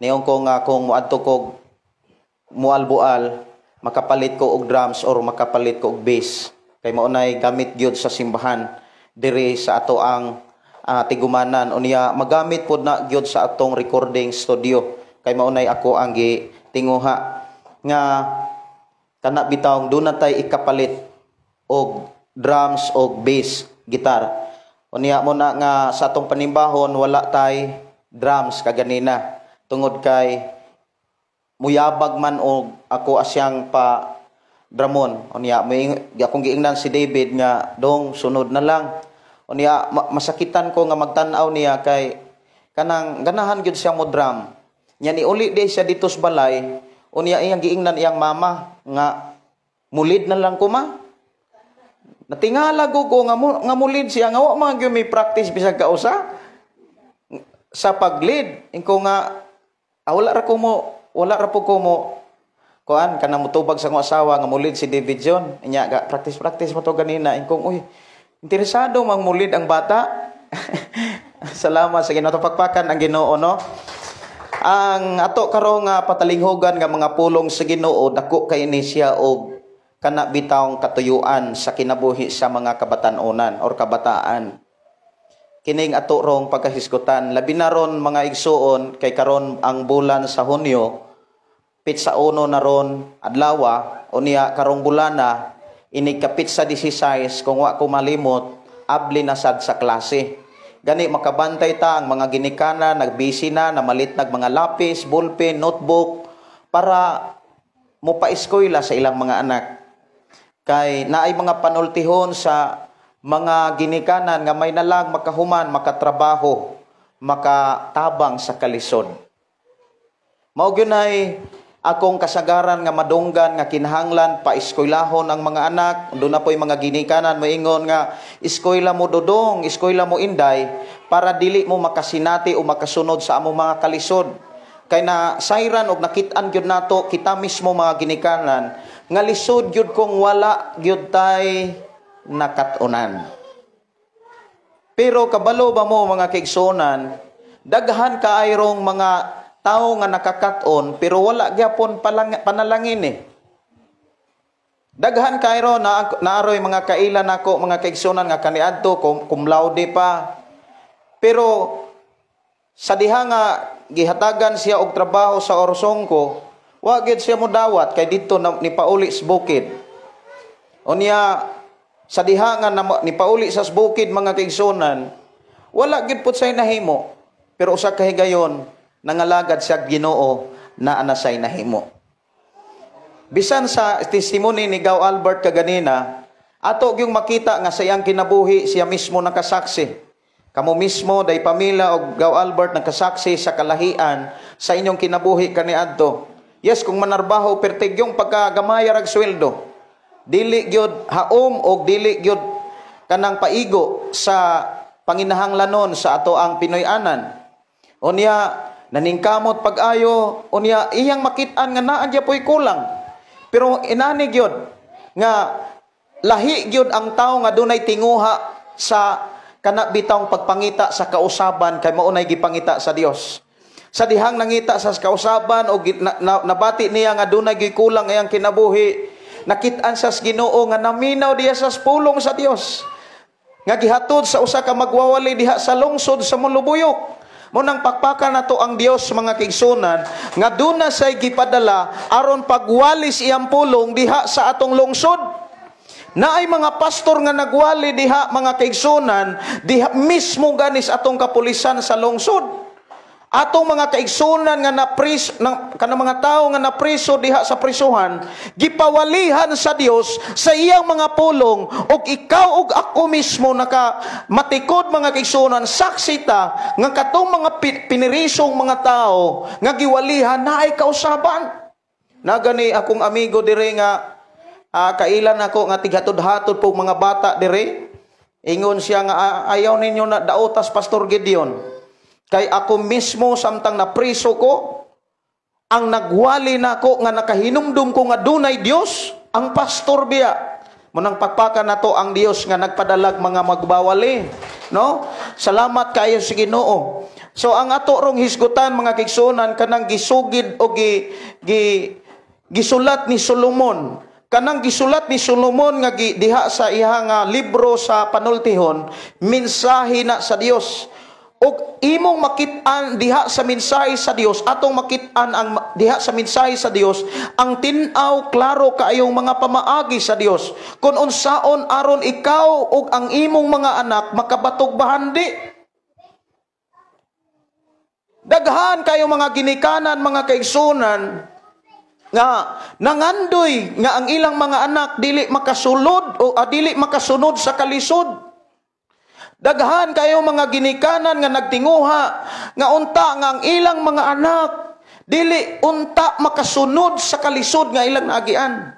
niyon ko nga kung muadto ko mualbual, makapalit ko og drums or makapalit ko og bass. Kay maunay gamit gyud sa simbahan diri sa ato ang tigumanan. O niya magamit pod na gyud sa atong recording studio. Kay maunay ako ang gitinguha nga kana bitawng doon na tay ikapalit og drums og bass, gitar. O niya mo na nga sa atong panimbahon wala tay drums kaganina. Tungod kay muyabag man og ako asyang pa dramon. O niya akong giingnan si David nga dong sunod na lang. O niya masakitan ko nga magtan-aw niya kay kanang ganahan gyud siya mo drum. Nya ni uli di siya dito sa balay. O niya iyang giingnan iyang mama nga mulid na lang ko ma. Natingala ko nga mulid siya nga wa man gyud may practice bisag kausa sa paglid. Ingko nga wala ra po ko mo kuan kanang mutubag sa akong asawa nga mulid si David John. Inya ga practice mo to ganina. Ingkong uy interesado mang mulid ang bata. Salamat sa Ginoo, pagpakan ang Ginoo no. Ang ato karon nga patalinghogan nga mga pulong sa Ginoo dako kay ini siya og kana bitawng katuyuan sa kinabuhi sa mga kabataonan or kabataan. Kining ato rong pagkahisgutan labi na ron mga igsuon kay karon ang bulan sa Hunyo pitsa 1 na ron adlaw o niya karong bulana ini kapit sa 16 kung wa ko malimot abli na sad sa klase. Gani makabantay ta ang mga ginikana, nagbisi na, namalit nag mga lapis, ballpen, notebook para mo pa-eskwela sa ilang mga anak. Kay naay mga panultihon sa mga ginikanan nga may nalang makahuman, makatrabaho, makatabang sa kalisod. Mao gyunay akong kasagaran nga madunggan nga kinahanglan pa-eskwelahon ang mga anak. Doon na po'y mga ginikanan moingon nga eskwela mo dodong, eskwela mo inday para dili mo makasinati o makasunod sa among mga kalisod. Kay na sayran og nakit-an gyud nato kita mismo mga ginikanan nga lisod gyud kung wala gyud tay nakatunan. Pero kabalo ba mo mga kaigsonan, daghan kaayrong mga tao nga nakakaton pero wala gyapon panalangin eh. Daghan kayro na naaroy mga kailan nako mga kaigsunan nga kaniadto cum laude pa. Pero sa diha nga gihatagan siya og trabaho sa Orsongko, wa gyud siya modawat kay dito ni pauli sa bukid. Unya sa diha nga ni pauli sa bukid mga kaigsunan, wala gyud pud say nahimo. Pero usa ka higayon nangalagad siya Ginoo na anasay nahimo. Bisan sa testimony ni Gaw Albert kaganina, ato gyung makita nga sa iyang kinabuhi siya mismo nakasaksi. Kamo mismo day pamilya og Gaw Albert nakasaksi sa kalahian sa inyong kinabuhi kaniadto. Yes, kung manarbaho pertig yung pagkagamaya rag sweldo. Dili gyud haom og dili gyud kanang paigo sa panginahanglanon sa ato ang Pinoy-anan. Unya naningkamot pag-ayo, unya iyang makit-an nga naa diya po'y kulang. Pero inani gyud nga lahi gyud ang tao nga dunay tinguha sa kana bitawng pagpangita sa kausaban kay mao nay gipangita sa Dios. Sa dihang nangita sa kausaban o nabati niya nga dunay gikulang iyang kinabuhi, nakit-an sa Ginoo nga naminaw diya sa pulong sa Dios. Nga gihatod sa usa ka magwawali diha sa lungsod sa Mulubuyok. Munang pakpakan nato ang Dios mga kaigsunan nga duna say gipadala aron pagwalis iyang pulong diha sa atong lungsod. Naay mga pastor nga nagwali diha mga kaigsunan diha mismo ganis atong kapulisan sa lungsod. Atong mga kaigsunan nga kanang mga tao nga napriso diha sa prisuhan, gipawalihan sa Dios sa iyang mga pulong ug ikaw ug ako mismo matikod mga kaigsunan saksi ta nga katong mga pinirisong mga tao nga giwalihan naay kausaban. Nagani akong amigo dire nga kailan ako nga tighatod-hatod po mga bata dire. Ingon siya nga ayaw ninyo na daotas Pastor Gideon. Kay ako mismo samtang napriso ko, ang nagwali nako nga nakahinumdum ko nga dunay Dios, ang pastor biya. Munang pagpaka na to ang Dios nga nagpadalag mga magbawali. No? Salamat kayo sa Ginoo. So ang ato rong hisgutan mga kigsunan kanang gisugid o gisulat ni Solomon. Kanang gisulat ni Solomon nga diha sa iha nga libro sa panultihon, mensahe na sa Dios. Og imong makit-an diha sa mensahe sa Dios, atong makit-an ang diha sa mensahe sa Dios, ang tin-aw klaro kaayong mga pamaagi sa Dios. Kung unsaon aron ikaw ug ang imong mga anak makabatog bahandi. Daghan kayo mga ginikanan, mga kaigsunan nga nangandoy nga ang ilang mga anak dili makasulod o dili makasunod sa kalisod. Daghan kayo mga ginikanan nga nagtinguha nga unta nga ang ilang mga anak dili unta makasunod sa kalisod nga ilang naagian.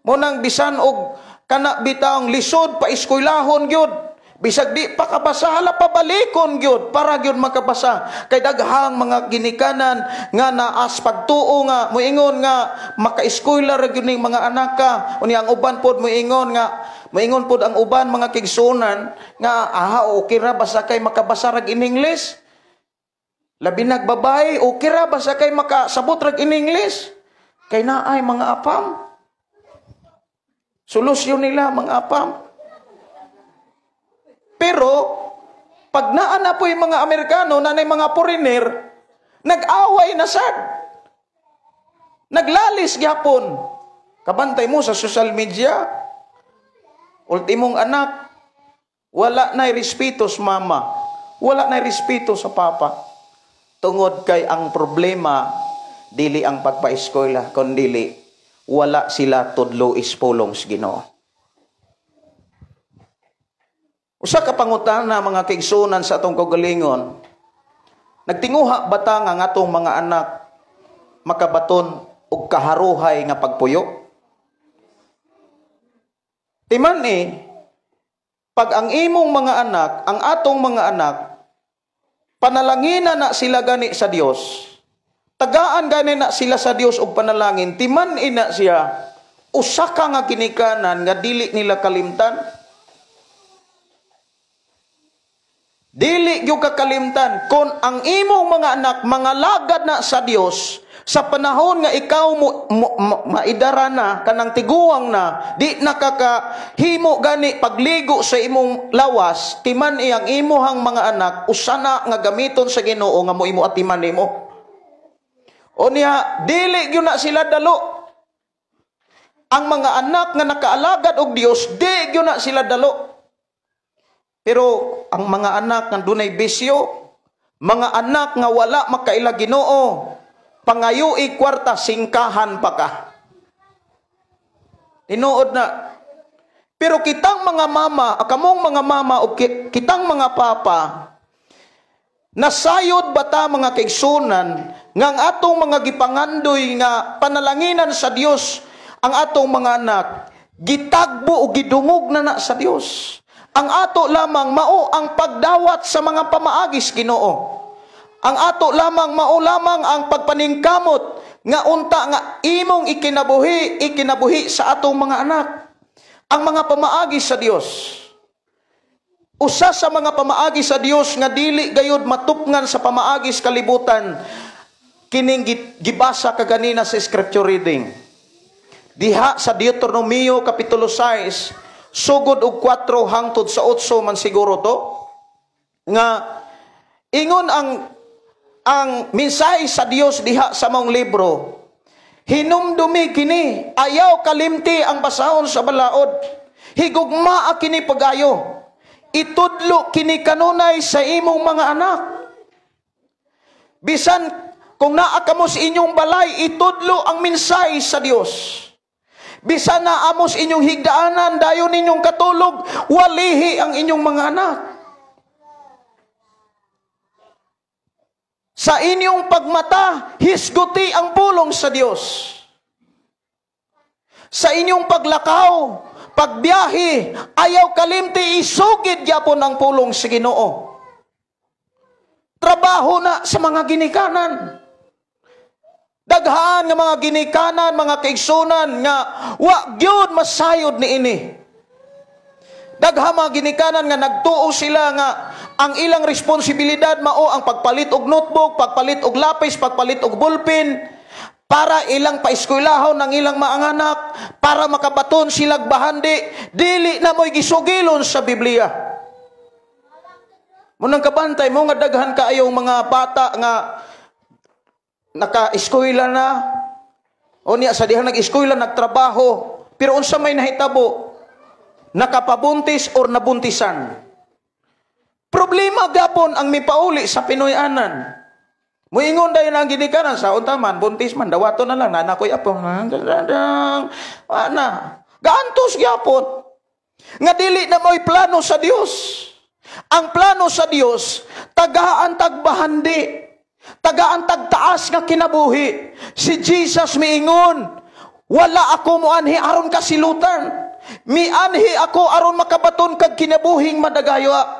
Munang bisan og kana bitaong lisod pa eskwelahon gyud. Bisag di pa kabasa hala pabalikon gyud para gyud makabasa. Kay daghang mga ginikanan nga naas pagtuo nga moingon nga maka-eskwela ra gyud ning mga anak ka. Unya ang uban pod moingon pod ang uban mga kigsunan nga okay ra basta kay makabasa rag in English. Labi nagbabay okay ra basta kay makasabot rag in English. Kay naay mga apam. Solusyon nila mga apam. Pero pag naana po yung mga Amerikano na mga foreigner, nag-away na sad. Naglalis gyapon. Kabantay mo sa social media. Ultimong anak, wala na respeto sa mama. Wala na respeto sa papa. Tungod kay ang problema, dili ang pagpa-eskwela, kundi wala sila tudlo ispulong sa Ginoo. Usa ka pangutana mga kaigsunan sa atong kaugalingon, nagtinguha bata nga atong mga anak makabaton og kaharuhay nga pagpuyo? Timan pag ang imong mga anak, ang atong mga anak, panalangina na sila gani sa Dios, tagaan gani na sila sa Dios og panalangin, timan ina siya, usa ka nga ginikanan nga dili nila kalimtan. Dili gyud kakalimtan kung ang imong mga anak mangalagad na sa Dios sa panahon nga ikaw maidara na kanang tiguang na di nakakahimo gani pagligo sa imong lawas, timan iyang imuhang mga anak usana nga gamiton sa Ginoo nga moimo atiman nimo. Unya dili gyud na sila dalo. Ang mga anak nga nakaalagad og Dios di gyud na sila dalo. Pero ang mga anak nga dunay bisyo, mga anak nga wala makaila Ginoo, pangayui kwarta singkahan pa ka. Tinuod na. Pero kitang mga mama, kamong mga mama o kitang mga papa, nasayod bata mga kaigsunan nga ang atong mga gipangandoy nga panalanginan sa Dios ang atong mga anak, gitagbo o gidungog na sa Dios. Ang ato lamang mao ang pagdawat sa mga pamaagis Ginoo. Ang ato lamang mao lamang ang pagpaningkamot nga unta nga imong ikinabuhi sa atong mga anak. Ang mga pamaagis sa Dios. Usa sa mga pamaagis sa Dios nga dili gayud matupngan sa pamaagis kalibutan, kining gibasa kaganina sa scripture reading. Diha sa Deuteronomio kapitulo 6, sugod og 4 hangtod sa 8 man siguro to, nga ingon ang mensahe sa Dios diha sa maong libro. Hinumdumi kini, ayaw kalimti ang basahon sa balaod. Higugma kini pagayo. Itudlo kini kanunay sa imong mga anak. Bisan kung naa kamo sa inyong balay, itudlo ang mensahe sa Dios. Bisan na amos inyong higdaanan, dayon ninyong katulog, walihi ang inyong mga anak. Sa inyong pagmata, hisguti ang pulong sa Dios. Sa inyong paglakaw, pagbiyahe, ayaw kalimti, isugid yapon ang pulong sa Ginoo. Trabaho na sa mga ginikanan. Daghan nga mga ginikanan, mga kaigsunan nga wa gyud masayod ni ini. Dagha mga ginikanan nga nagtuo sila nga ang ilang responsibilidad mao ang pagpalit og notebook, pagpalit og lapis, pagpalit og ballpen para ilang paeskwelahon ng ilang mga anak, para makabaton silag bahandi, dili na mo'y gisugilon sa Biblia. Munang kabantay mo nga daghan kaayong mga bata nga naka-eskwela na, o niya sa dihang nag-eskwela, nagtrabaho, pero unsa may nahitabo, nakapabuntis or nabuntisan. Problema gapon ang mipauli sa Pinoyanan. Muingon dayon ang ginikanan sa untaman, buntis man, dawato na lang, nanakoy apong, gaantos gyapon. Nga dili na mo'y plano sa Dios. Ang plano sa Dios, tagaan tagbahandi, tagaan tagtaas nga kinabuhi. Si Jesus miingon, wala ako moanhi aron kasilutan. Mianhi ako aron makabaton kag kinabuhing madagayaon.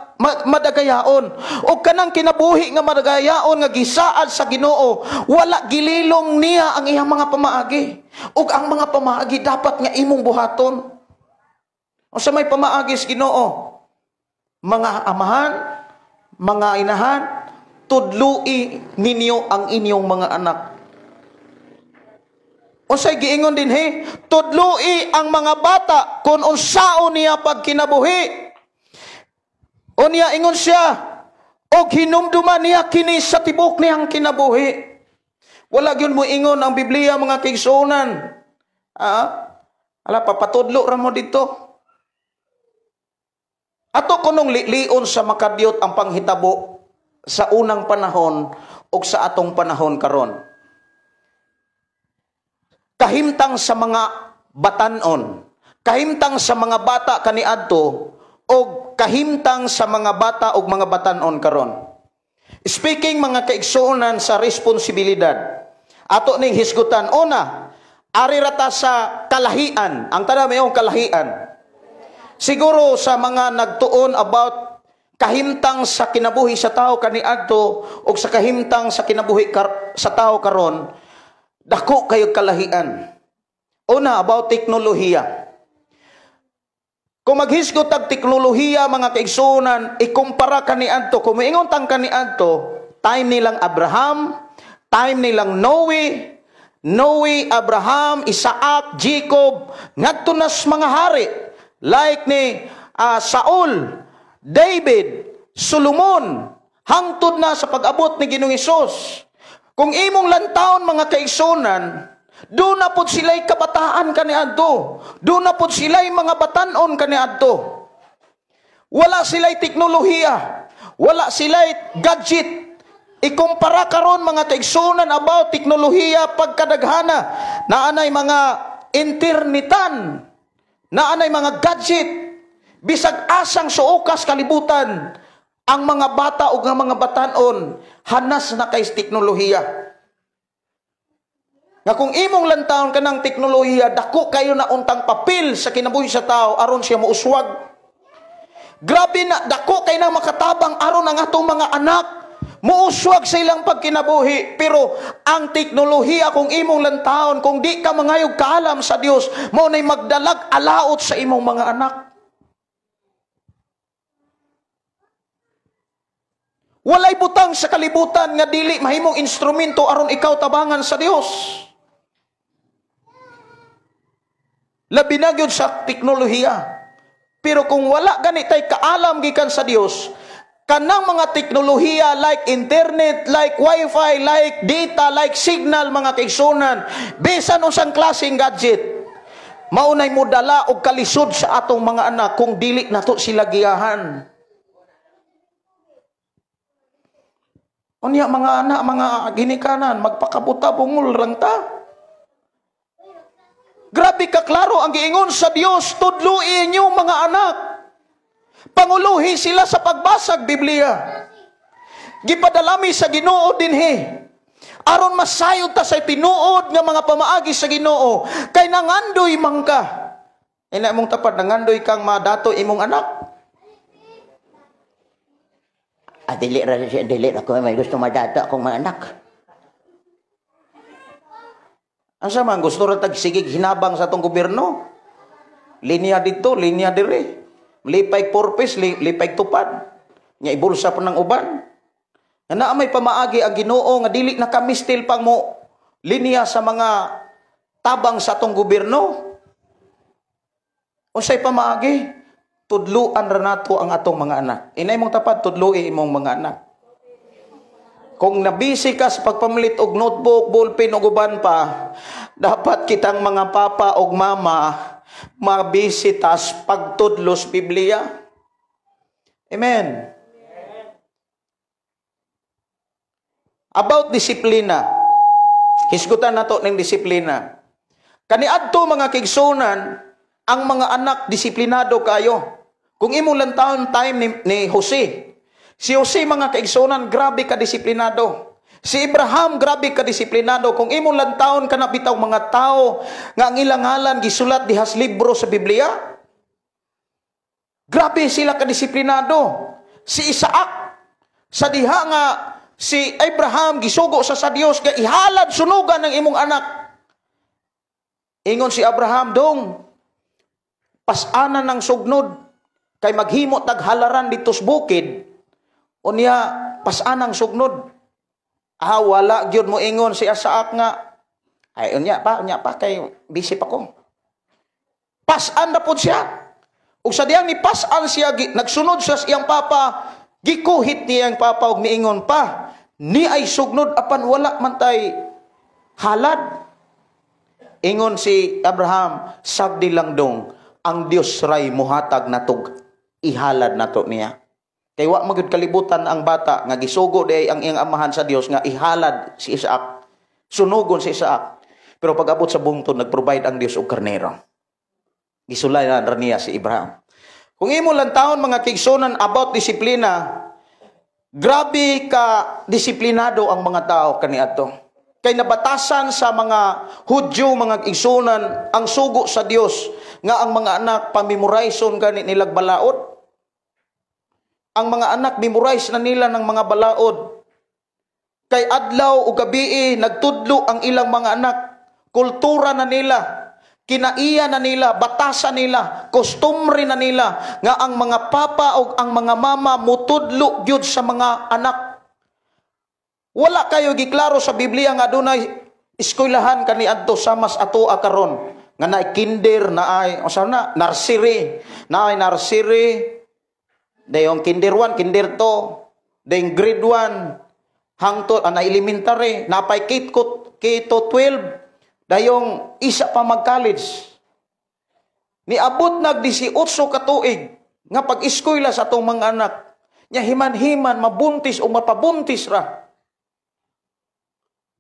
O kanang kinabuhi nga madagayaon nga gisaad sa Ginoo, wala gililong niya ang iyang mga pamaagi. Ug ang mga pamaagi dapat nga imong buhaton. O sa may pamaagis Ginoo, mga amahan, mga inahan, tudlui ninyo ang inyong mga anak. Unsay giingon din tudlui ang mga bata kung unsaon niya pagkinabuhi. Unya ingon siya, og hinumduman niya kini sa tibok niyang kinabuhi. Wala gyud mo ingon ang Biblia mga kaigsuonan. Ala papatudlo ra mo dito. Ato kunong lion sa makadyot ang panghitabo sa unang panahon o sa atong panahon karon. Kahimtang sa mga batanon, kahimtang sa mga bata kaniadto, o kahimtang sa mga bata o mga batanon karon. Speaking mga kaigsuonan sa responsibilidad, ato ning hisgutan, una, ari rata sa kalahian, ang tanang mayong kalahian. Siguro sa mga nagtuon about kahimtang sa kinabuhi sa tao kaniadto o sa kahimtang sa kinabuhi sa tao karon, dako kayo kalahian. Una, about teknolohiya. Kung maghisgot tag teknolohiya mga kaigsuonan, ikumpara kaniadto, kung maingon tang kaniadto, time nilang Abraham, time nilang Noe, Abraham, Isaac, Jacob, ngadto nas mga hari like ni Saul, David, Solomon, hangtod na sa pag-abot ni Ginoong Hesus. Kung imong lantawon mga kaigsuonan, doon na po sila'y kabataan kaniadto. Doon na po sila'y mga batanon kaniadto. Wala sila'y teknolohiya. Wala sila'y gadget. Ikumpara karon mga kaigsuonan about teknolohiya pagkadaghana. Naanay mga internetan. Naanay mga gadget. Bisag asang suukas kalibutan. Ang mga bata o ang mga batanon, hanas na kay teknolohiya. Nga kung imong lantawon ka ng teknolohiya, dako kayo na untang papel sa kinabuhi sa tao, aron siya mauswag. Grabe na, dako kayo na makatabang aron ang atong mga anak, mauswag sa ilang pagkinabuhi. Pero ang teknolohiya, kung imong lantawon, kung di ka mangayog kaalam sa Dios, mo na'y magdalag alaot sa imong mga anak. Walay butang sa kalibutan nga dili mahimong instrumento aron ikaw tabangan sa Dios. Labi na gyud sa teknolohiya. Pero kung wala ganitay kaalam gikan sa Dios, kanang mga teknolohiya like internet, like wifi, like data, like signal mga kaigsuonan, bisan unsang klaseng gadget, maunay mo dala og kalisod sa atong mga anak kung dili nato sila giyahan. Unya mga anak, mga ginikanan, magpakabuta bungol rang ta. Grabe ka klaro ang giingon sa Dios, tudluin niyo mga anak. Panguluhi sila sa pagbasag Biblia. Gipadalami sa Ginoo dinhi. Aron masayod ta sa tinuod nga mga pamaagi sa Ginoo, kay nangandoy man ka. Ina mong tapad nangandoy kang madato imong anak. Dili ako may gusto madata akong mga anak. Asa man gusto ra tag sigig hinabang sa tong gobyerno? Linya dito, linya dire. Lipay purpose, lipay tupad. Nya ibulsa pa ng uban. Na may pamaagi ang Ginoo nga dili na kami still pang mo linya sa mga tabang sa atong gobyerno. Unsay pamaagi? Tudluan ra nato ang atong mga anak. Inay mong tapat, tudloi imong mga anak. Kung nabisi ka sa pagpamalit og notebook, ballpen o uban pa, dapat kitang mga papa o mama mabisitas pagtudlos Biblia. Amen. About disiplina. Hisgutan nato ng disiplina. Kaniadto mga kigsunan, ang mga anak disiplinado kayo. Kung imo lang taon time ni Jose. Si Jose mga kaigsunan, grabe ka disiplinado. Si Abraham, grabe ka disiplinado. Kung imo lang taon ka nabitaw mga tao nga ang ilang ngalan gisulat dihas libro sa Biblia. Grabe sila ka disiplinado. Si Isaac, sa diha nga si Abraham gisugo sa Dios nga ihalad sunugan ng imong anak. Ingon si Abraham, dong pasanan ng sugnod kay maghimot naghalaran dito sa bukid. Unya pasanang sugnod. Wala gyud mo ingon si Isaac nga ay unya pa kay busy pa ko. Pasan na pud siya. Ug sa diyang ni pasan siya nagsunod sa iyang papa, gikuhit niya ang papa ug miingon pa, ni ay sugnod apan wala man tay halad. Ingon si Abraham, sabdi lang dong ang Dios ray muhatag natog ihalad nato niya. Kay wa magud kalibutan ang bata nga gisugo day ang iyang amahan sa Dios nga ihalad si Isaac. Sunugon si Isaac. Pero pag abot sa bungtod nagprovide ang Dios og karnero. Gisulayan ra niya si Abraham. Kung imo lang taon mga kigsunan about disiplina, grabe ka disiplinado ang mga tao kaniadto. Kay nabatasan sa mga Hudyo, mga igsunan, ang sugo sa Dios nga ang mga anak pamemorizeon gani nilag balaod. Ang mga anak memorize na nila ng mga balaod. Kay adlaw o gabi nagtudlo ang ilang mga anak. Kultura na nila, kinaiya na nila, batasan nila, customary na nila nga ang mga papa o ang mga mama mutudlo gyud sa mga anak. Wala kayo giklaro sa Biblia nga dunay eskwelahan kaniadto sa mas ato karon nga naay kinder, naay nursery, dayong kinder 1, kinder 2, dayong grade 1 hangtod na elementary, napay K-12, dayong isa pa mag-college. Niabot nag 18 ka tuig nga pag-eskwela sa atong mga anak. Nya himan-himan mabuntis o mapabuntis ra.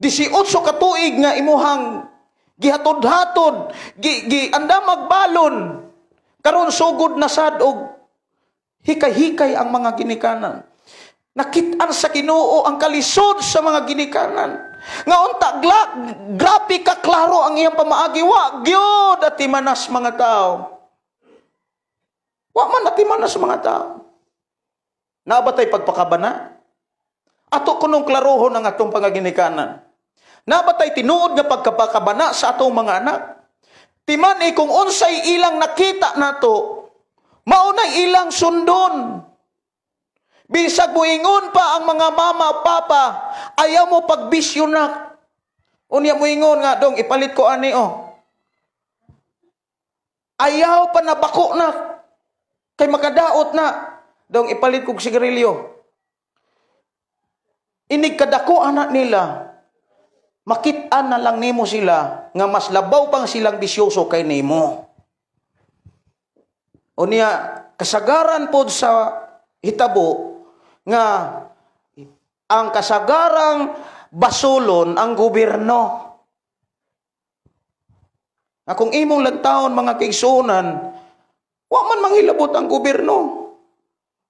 18 ka tuig nga imuhang gihatod-hatod, anda magbalon. Karon sugod na sad og hikay-hikay ang mga ginikanan. Nakit-an sa Ginoo ang kalisod sa mga ginikanan. Nga unta grabe ka klaro ang iyang pamaagi. Wa gyud atimanas mga tao. Wa man atimanas mga tao. Nabatay pagpakabana. Ato kunong klarohon ang atong pangaginikanan. Nabatay tinuod nga pagkapakabana sa atong mga anak. Timan kung unsay ilang nakita nato, maunay ilang sundon. Bisag muingon pa ang mga mama o papa, ayaw mo pagbisyonak. Unya muingon nga, dong, ipalit ko ani Ayaw pa na bako na. Kay makadaot na. Dong, ipalit ko sigarilyo. Inig kadako anak nila. Makit-an na lang nimo sila, nga mas labaw pang silang bisyoso kay nimo. Unya, kasagaran pod sa hitabo, nga ang kasagarang basulon ang gobyerno. Kung imong lantawon mga kaigsunan, wa man manghilabot ang gobyerno.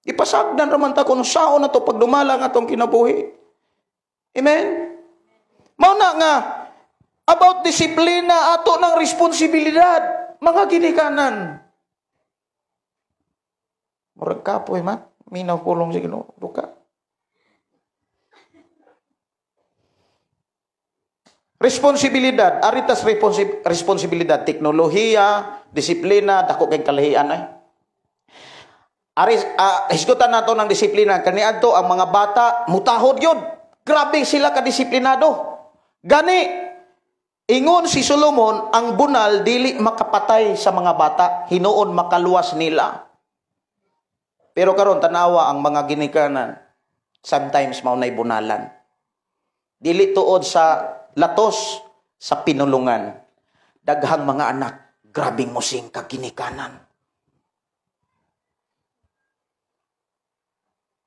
Ipasagdan raman ta kung sao na to pag dumalang atong kinabuhi. Amen? Mauna nga, about disiplina ato ng responsibilidad, mga ginikanan. Murag kapoy man. Minaw pulong si Ginoo, duka. Responsibilidad, aritas responsibilidad, teknolohiya, disiplina, dako kay kalahian ay. Hisgutan nato ng disiplina. Kaniadto ang mga bata, mutahod yun. Grabe sila kadisiplinado. Gani, ingon si Solomon, ang bunal dili makapatay sa mga bata, hinuon makaluwas nila. Pero karon tanawa ang mga ginikanan, sometimes maunay bunalan. Dili tuod sa latos, sa pinulungan. Daghang mga anak, grabing musing kaginikanan.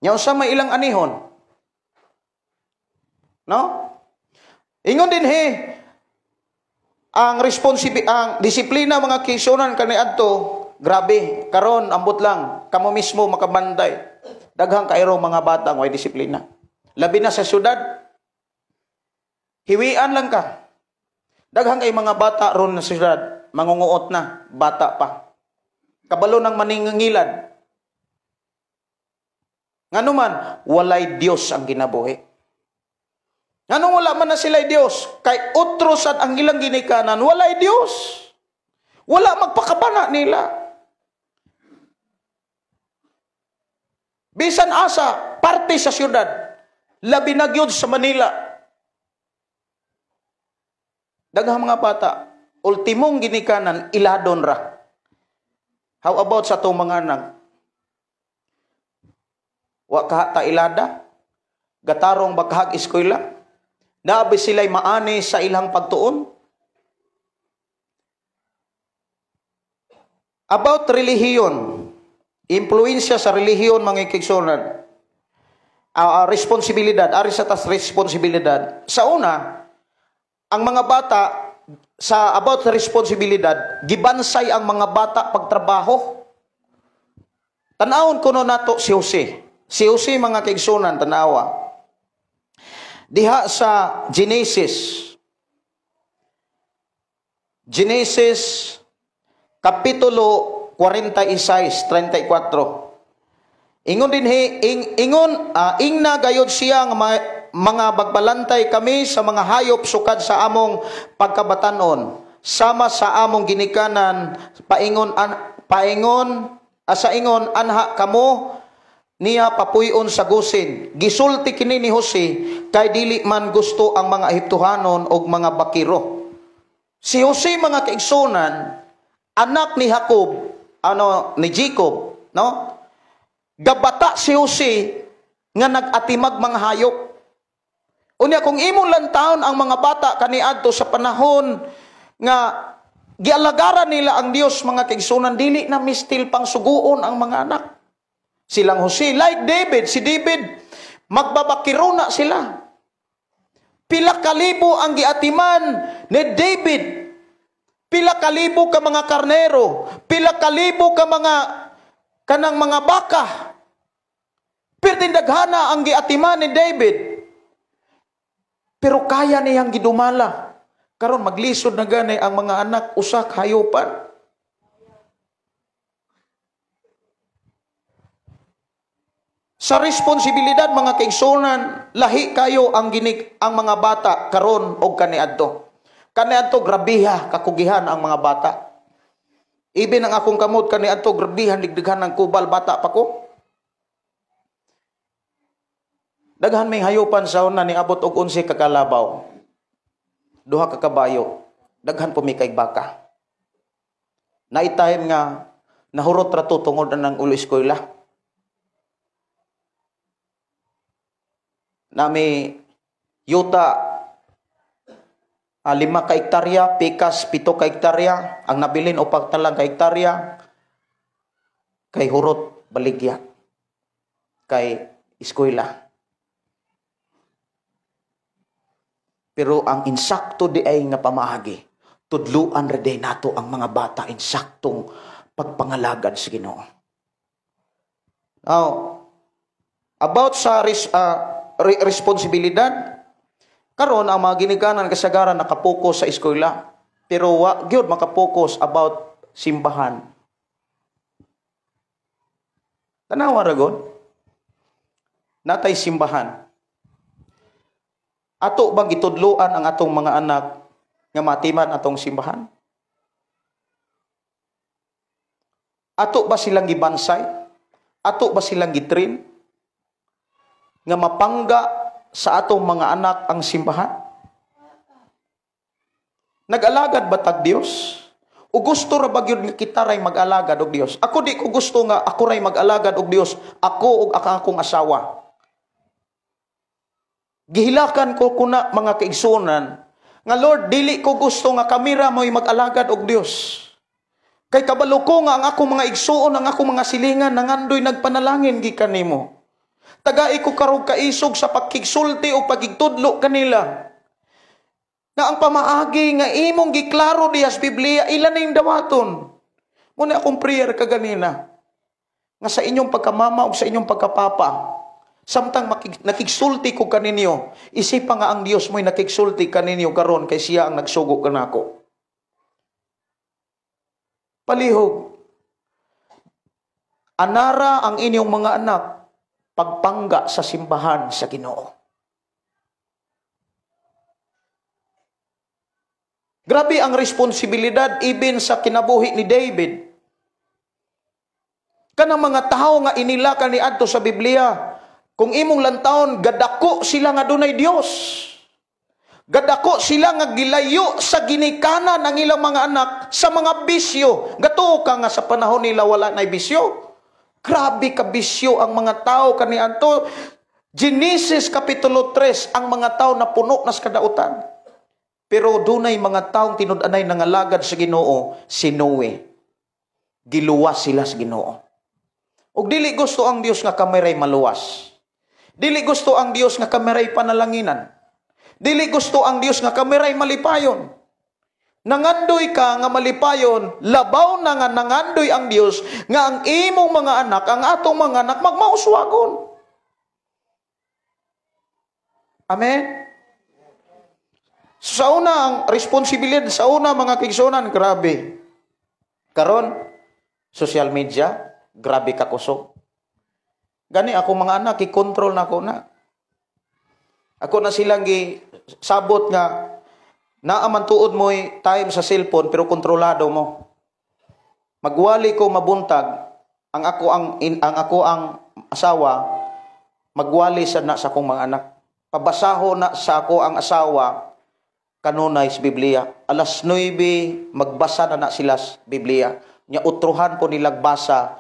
Nya sa may ilang anihon. No? Ingon din ang disiplina mga kisonan kaniadto, grabe, karon ambot lang, kamo mismo makabanday. Daghang kairo mga bata way disiplina. Labi na sa syudad. Hiwian lang ka. Daghang kay mga bata ron na sa syudad, mangunguot na, bata pa. Kabalo ng maningingilad. Nganuman, walay Dios ang ginabuhi. Nganong wala man na sila'y Dios? Kay utros at ang ilang ginikanan, walay Dios. Wala magpakabana nila. Bisan asa, parte sa syudad, labi na gyud sa Manila. Daghang mga bata, ultimong ginikanan, iladon ra. How about sa itong mga anak? Wa ka ta ilada, gatarong bakhag eskwela, naabi sila'y maani sa ilang pagtuon. About relihiyon, impluensya sa relihiyon mga ikigsunan, responsibilidad, ari sa tas responsibilidad. Sa una, ang mga bata, sa about responsibilidad, gibansay ang mga bata pagtrabaho. Tanawon kuno nato si Jose. Si Jose mga kaigsunan, tanawa. Diha sa Genesis Kapitulo 46, 34. Ingon din ingna gayod siya nga mga bagbalantay kami sa mga hayop sukad sa among pagkabatanon, sama sa among ginikanan, sa ingon anha kamo niya papuyon sa gusin. Gisulti kini ni Jose kay dili man gusto ang mga Ehiptohanon og mga bakiro. Si Jose mga kaigsunan, anak ni ni Jacob, no? Gabata si Jose nga nag-atimag mga hayop. Unya kung imong lantaon ang mga bata kaniadto sa panahon nga gialagaran nila ang Dios mga kaigsunan, dili na mistil pang suguon ang mga anak. Silang Jose, like David, si David, magbabakiro na sila. Pila kalibo ang giatiman ni David. Pila kalibo ka mga karnero. Pila kalibo ka kanang mga baka. Pertindaghana ang giatiman ni David. Pero kaya niyang gidumala. Karon maglisod na ganay ang mga anak usak hayupan. Sa responsibilidad mga kaigsunan, lahi kayo ang mga bata karon og kaniadto. Kaniadto grabiha kakugihan ang mga bata. Ibin ang akong kamot kaniadto grabihan digdighan ng kubal bata pa ko. Daghan may hayupan sa una ni abot og 11 ka kalabaw. 2 ka kabayo. Daghan po may kay baka. Naitime nga nahurot ra to tungod ng ulo eskwela. Nami yuta 5 ka hektarya, pikas 7 ka hektarya, ang nabilin o pagtalang ka hektarya, kay hurot baligya, kay eskwela. Pero ang insakto di ay nga pamahagi, tudluan ra day nato ang mga bata insaktong pagpangalagad sa Ginoo. Now, about sa responsibilidad, karon ang mga ginikanan kasagaran nakapokus sa eskwela, pero wa gyud makapokus about simbahan. Tanawa ra gud natay simbahan. Ato bang gitudloan ang atong mga anak nga matiman atong simbahan? Ato ba silang gibansay? ato ba silang gitrain nga mapangga sa atong mga anak ang simbahan? Nag-alagad ba tag Dios? O gusto ra ba gyud nga kita ray mag-alagad og Dios? Ako di ko gusto nga ako ray mag-alagad og Dios, ako ug akong asawa. Gihilakan ko kuna mga kaigsunan nga Lord, dili ko gusto nga kamira mo'y mag-alagad og Dios. Kay kabalo ko nga ang akong mga igsuon, ang akong mga silingan nangandoy nagpanalangin gikan nimo. Tagai ko karog kaisog sa pagkigsulti o pagigtudlo kanila. Na ang pamaagi nga imong giklaro diha sa Biblia, ilan na yung dawaton. Muna akong prayer kaganina. Nga sa inyong pagkamama o sa inyong pagkapapa, samtang nakigsulti ko kaninyo, isipa nga ang Dios mo'y nakigsulti kaninyo karon kay siya ang nagsugo kanako. Palihog. Anara ang inyong mga anak pagpangga sa simbahan sa Ginoo. Grabe ang responsibilidad even sa kinabuhi ni David. Kanang mga tao nga inilakan ni adto sa Biblia, kung imong lantawon, gadako sila nga dunay Dios. Gadako sila nga gilayo sa ginikanan ng ilang mga anak sa mga bisyo. Gatuo ka nga sa panahon nila wala na bisyo. Grabe ka bisyo ang mga tao kaniadto. Genesis Kapitulo 3, ang mga tao na puno nas kadautan. Pero dunay mga taong tinud-anay nangalagad sa Ginoo, si Noe. Giluwas sila sa Ginoo. Ug dili gusto ang Dios nga kamiray maluwas. Dili gusto ang Dios nga kamiray panalanginan. Dili gusto ang Dios nga kamiray malipayon. Nangandoy ka nga malipayon, labaw na nga nangandoy ang Dios nga ang imong mga anak, ang atong mga anak magmauswagon. Amen. Sa una ang responsibilidad, sa una mga kaigsunan, grabe. Karon, social media, grabe ka kusog. Gani ako mga anak, i-control na ako na. Ako na silang sabot nga, naaman tuod mo'y time sa cellphone, pero kontrolado mo. Magwali ko mabuntag, ang ako ang asawa, magwali sa akong mga anak. Pabasaho na sa ako ang asawa, kanunay sa Biblia. Alas 9, magbasa na sila sa Biblia. Nya utruhan po nilang basa,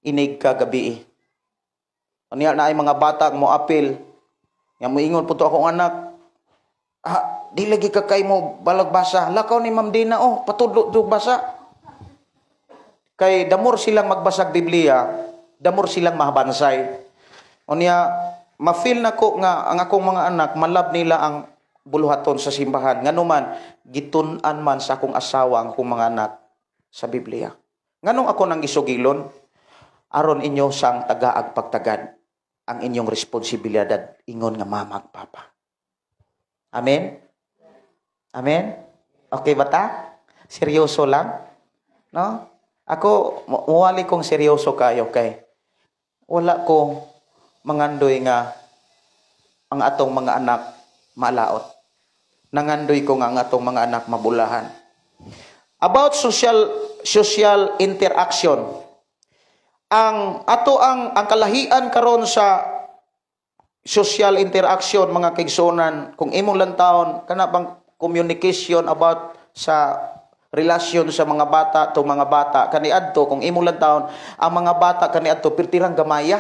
inig kagabi. Anya na ay mga bata mo apil. Nya moingon po to akong anak. Di lagi ka kay mo balag basa. Lakaw ni Ma'am Dina, patudlo do basa. Kay damor silang magbasag Biblia, damor silang mahabansay. Anya ma-feel na ko nga ang akong mga anak malab nila ang buluhaton sa simbahan. Nganuman, gitun-an man sa akong asawa ang akong mga anak sa Biblia. Nganong ako nang isugilon, aron inyo sang tagaag pagtagad ang inyong responsibilidad ingon nga mama at papa. Amen? Amen? Okay ba ta? Seryoso lang? No? Ako, muwali kong seryoso kayo kay wala ko mangandoy nga ang atong mga anak malaot. Nangandoy ko nga ang atong mga anak mabulahan. About social interaction. Ang kalahian karon sa social interaction mga kaigsunan, kung imong lantawon kana bang communication about sa relasyon sa mga bata to mga bata kaniadto, kung imong lantawon ang mga bata kaniadto pirtirang gamaya.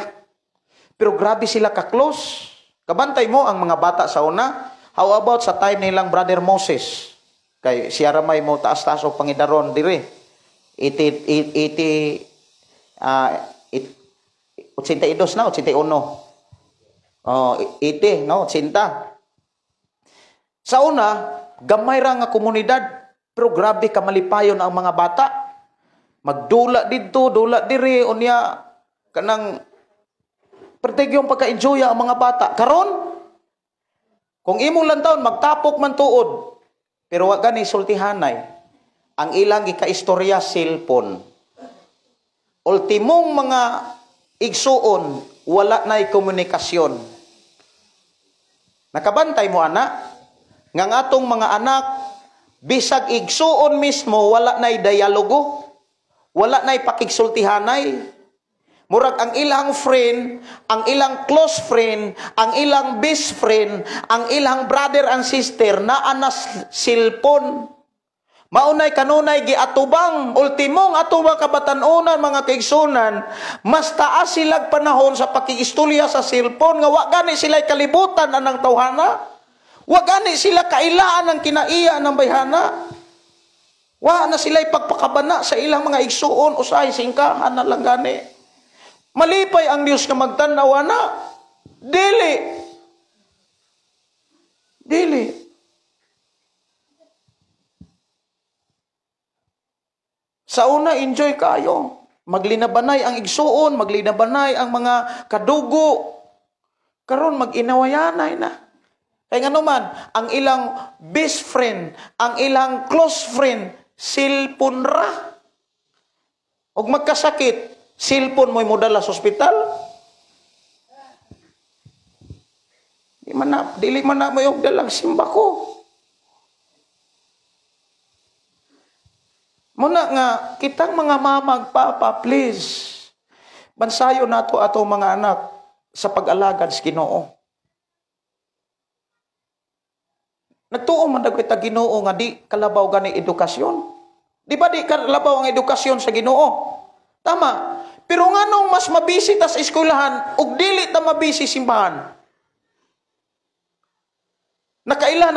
Pero grabe sila ka-close. Kabantay mo ang mga bata sa una. How about sa time nilang Brother Moses? Kay siya ramay mo taas-taas o pangidaron dire. 82 na, 81. 80, no? 80. Sa una, gamay ra nga komunidad, pero grabe ka malipayon ang mga bata. Magdula dito, dula dire, unya kanang pertigyong pagka-enjoy ang mga bata. Karon, kung imong lantawon magtapok man tuod, pero wa gani sultihanay, ang ilang gikaistorya cellphone. Ultimong mga igsuon, wala na'y komunikasyon. Nakabantay mo anak, nga atong mga anak, bisag igsuon mismo, wala na'y dialogo, wala na'y pakigsultihanay, Murag ang ilang friend, ang ilang close friend, ang ilang best friend, ang ilang brother and sister na anas silpon. Maunay kanunay giatubang, ultimong atubang kabatanunan mga kaigsunan, mas taas silag panahon sa pakiistorya sa cellphone nga wa gani sila kalibutan anang tawhana. Wa gani sila kailaan ng kinaiya ng bayhana. Wa na sila pagpakabana sa ilang mga igsuon usahay singkahan na lang gani. Malipay ang Dios nga magtanaw na. Dili. Sa una, enjoy kayo. Maglinabanay ang igsuon, maglinabanay ang mga kadugo. Karon mag-inawayanay na. Kaya nga naman, ang ilang best friend, ang ilang close friend, silpon ra. Og magkasakit, silpon mo'y modala sa ospital. Dili man na mo yung dalang simba ko. Muna nga, kitang mga mamag, papa, please, bansayo nato ato mga anak sa pag-alagad sa Ginoo. Nagtuo man dagway ta Ginoo nga di kalabaw gani edukasyon. Di ba di kalabaw ang edukasyon sa Ginoo? Tama. Pero nganong mas mabisi ta sa eskwelahan ug dili ta mabisi simbahan? Nakaila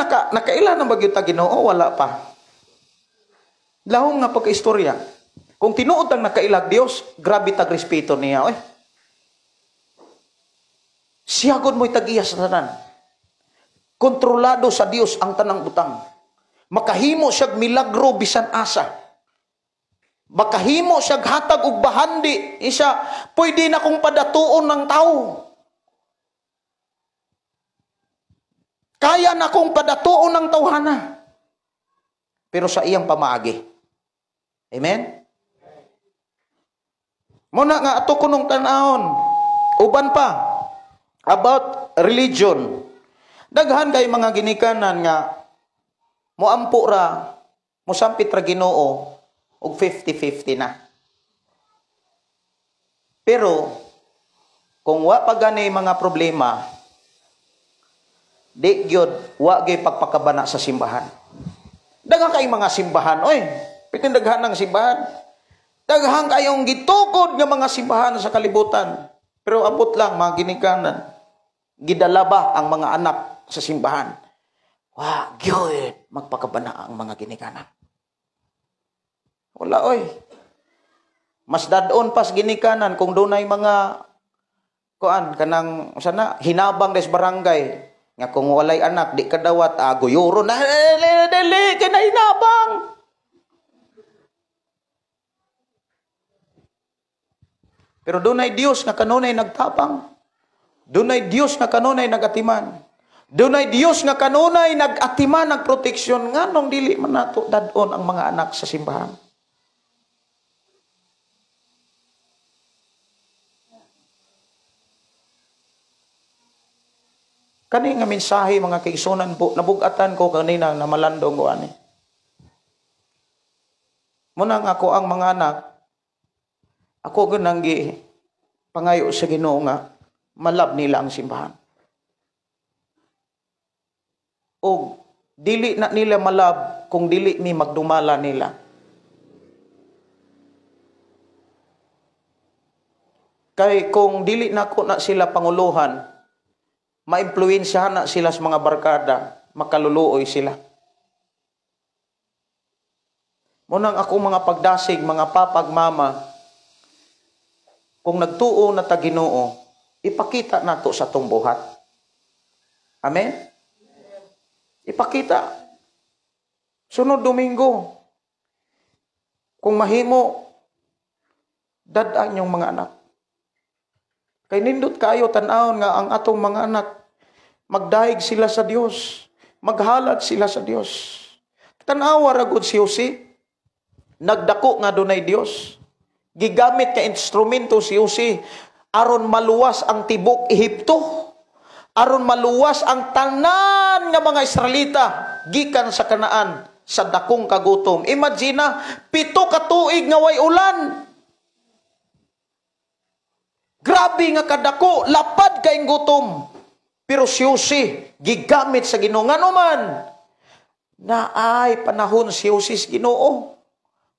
na bagyo ta Ginoo wala pa. Lahong nga pagkaistorya. Kung tinuod ang nakailag Dios, grabe tag respeto niya. Oy. Siya gud mo'y tag-iya sa tanan. Kontrolado sa Dios ang tanang butang. Makahimo siyag milagro bisan asa. Makahimo siyag hatag og bahandi. Isa, pwede na kong padatuon ng tao. Kaya na kong padatuon ng tawhana. Pero sa iyang pamaagi. Amen? Muna nga ato kunong tanahon. Uban pa. About religion. Daghan kay mga ginikanan nga moampo ra, mosampit ra Ginoo og 50-50 na. Pero kung wa pa gani mga problema, di gyud wa gyud pagpakabana sa simbahan. Daghan kay mga simbahan, oy. Pitin daghan ng simbahan. Daghan kayong gitukod nga mga simbahan sa kalibutan. Pero abot lang mga ginikanan. Gidalaba ang mga anak sa simbahan. Wa gyud magpakabana ang mga ginikanan. Wala oy. Mas dadon pas ginikanan kung dunay mga kuan kanang sana hinabang des barangay nga kung walay anak di kadawat guyuro na dili kay hinabang. Pero dunay Dios nga kanunay nagtapang. Dunay Dios nga kanunay nagatiman. Dunay Dios nga kanunay nagatiman ng proteksyon nganong dili man nato dadon ang mga anak sa simbahan. Kani nga mensahe mga kaigsunan po, nabugatan ko kanina na malandong ko ani. Muna nga ako ang mga anak, ako ganang pangayo sa Ginoo nga malab nila ang simbahan. O dili na nila malab kung dili ni magdumala nila. Kay kung dili na ko na sila panguluhan, maimpluwensyahan na sila sa mga barkada, makaluluoy sila. Munang ako mga pagdasig, mga papag mama, kung nagtuo na ta Ginoo, ipakita nato sa tong buhat. Amen? Ipakita. Sunod Domingo, kung mahimo, dadaan yung mga anak. Kay nindot kayo tanawon nga ang atong mga anak, magdaig sila sa Dios, maghalad sila sa Dios. Tanawa ra gud si Jose, nagdako nga dunay Dios. Gigamit ka instrumento si Jose aron maluwas ang tibok Ehipto, aron maluwas ang tanan nga mga Israelita gikan sa Kanaan sa dakong kagutom. Imagine 7 ka tuig nga way ulan. Grabe nga kadako, lapad kayong gutom. Pero si Jose, gigamit sa Ginoo. Nga naman, na ay panahon si Jose sa Ginoo.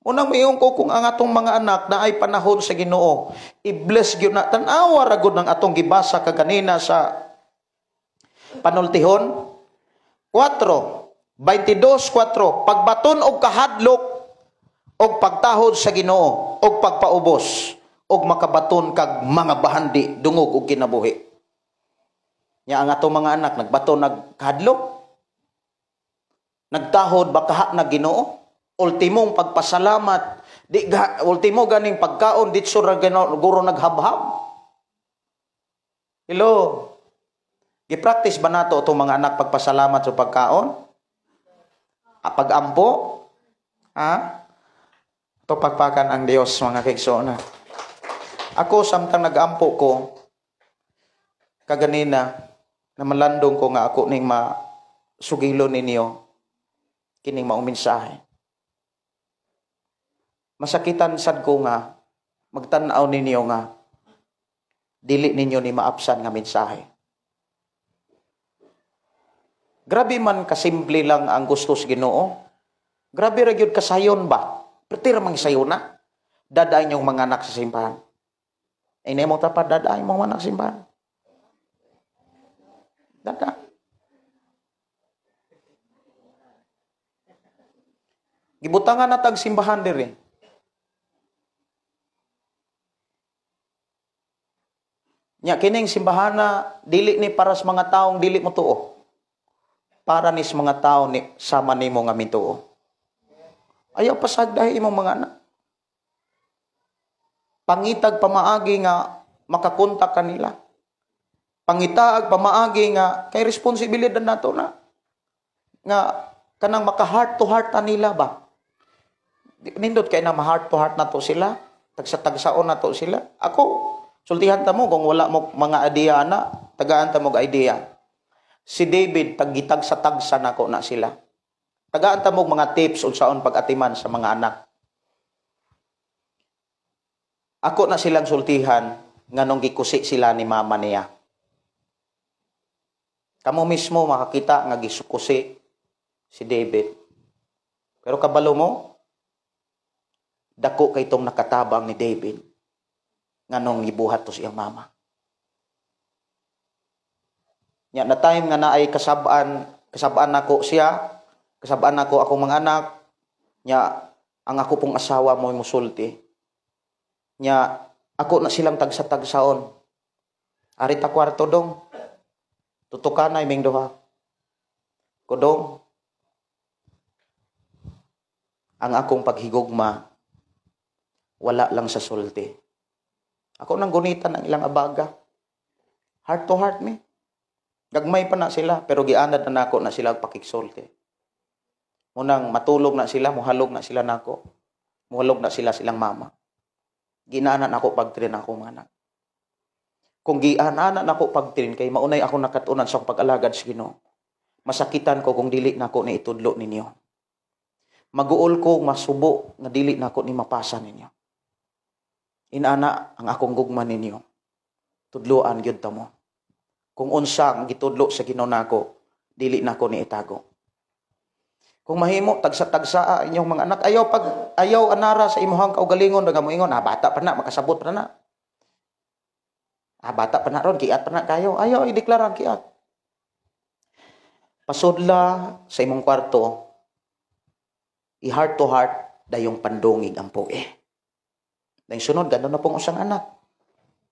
Unang mayong ko kung ang atong mga anak na ay panahon sa Ginoo. I-bless gyud na tan-awa ra gud ng atong gibasa kaganina sa Panultihon 4:22-4, pagbaton og kahadlok og pagtahod sa Ginoo og pagpaubos og makabaton kag mga bahandi dungog og kinabuhi. Nya ang atong mga anak nagbaton nagkahadlok, nagtahod baka na Ginoo, ultimong pagpasalamat, ultimo ganing pagkaon ditso ra guro naghabhab. Hello. Gi-practice ba nato itong mga anak pagpasalamat sa pagkaon? Pag-ampo? Ito pagpakan ang Diyos, mga kaigsona. Ako, samtang nag-ampo ko, kaganina, na malandong ko nga ako ning masugilo ninyo, kining maong mensahe. Masakitan sad ko nga, magtanaw ninyo nga, dili ninyo ni maapsan nga mensahe. Grabe man kasimple lang ang gusto sa Ginoo. Grabe ra gyud kasayon ba? Pertira mang sayon na. Dadaay yung mga anak sa simbahan. Ay na mo tapad dadaay yung mga anak sa simbahan. Dada. Gibutangan na tag simbahan diri. Nya kining simbahan na dili ni para sa mga taong dili mo tuo. Para ni sa mga tao ni sama nimo nga mituo. Ayaw pasagdahi imong mga anak. Pangitag pamaagi nga makakontak kanila. Pangitaag pamaagi nga kay responsibilidad nato na. Nga kanang maka heart to heart nila ba? Nindot kay na ma-heart to heart nato sila. Tagsa-tagsaon nato sila. Ako, sultihan ta mo kung wala mo mga idea na, tagaan ta mo idea. Si David, tagitag sa tagsa nako na sila. Tagaan ta mo mga tips unsaon pag-atiman sa mga anak. Ako na silang sultihan nganong gikusi sila ni mama niya. Kamo mismo makakita nga gisukusi si David. Pero kabalo mo, dako kay tong nakatabang ni David nganong gibuhat to siyang mama. Nya na time nga naay kasabaan nako siya, kasabaan nako akong mga anak, nya ang ako pong asawa mo musulti. Nya ako na silang tagsa-tagsaon. Ari ta kwarto dong. Tutukan na iming duha. Kodong. Ang akong paghigugma wala lang sa sulti. Ako nang gunitan ang ilang abaga. Heart to heart me. Gagmay pa na sila, pero gianad na nako na sila pakigsulti. Munang matulog na sila, muhalog na sila nako. Muhalog na sila silang mama. Ginaanan ako pagtrin ako mga anak. Kung gianan ako pagtrin, kay maunay ako nakatunan sa pag-alagad sa Ginoo. Masakitan ko kung dili nako ni itudlo ninyo. Maguol ko masubo nga dili nako ni mapasa ninyo. Inana ang akong gugma ninyo. Tudloan gyud ta mo. Kung unsa ang gitudlo sa Ginoo nako, dili nako ni itago. Kung mahimo tagsa-tagsa inyong mga anak, ayaw anara sa imuhang kaugalingon nga moingon, bata pa na makasabot pa na. Bata pa na ron, kiat pa na kayo. Ayaw ideklara ang kiat. Pasudla sa imong kwarto, i-heart to heart dayong pandungig ang pugi. Dahil sunod, gano'n na pong usang anak.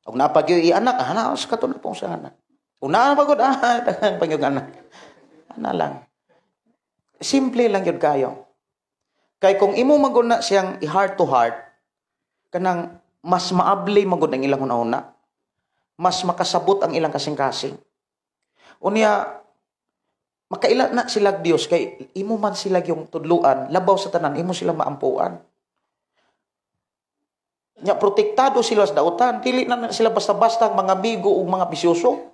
Kung napagyo i-anak, sa kato na pong usang anak. Kung napagod, tagang pangyong anak. Ana lang. Simple lang yun kayo. Kaya kung imo maguna siyang i-heart to heart, kanang mas maabli magud ang ilang una-una, mas makasabot ang ilang kasing-kasing. Unya, makaila na sila Dios kay imo man sila yung tudluan, labaw sa tanan, imo sila maampuan. Nya protektado sila sa dautan, dili na sila basta-basta mga bigo o mga bisyoso.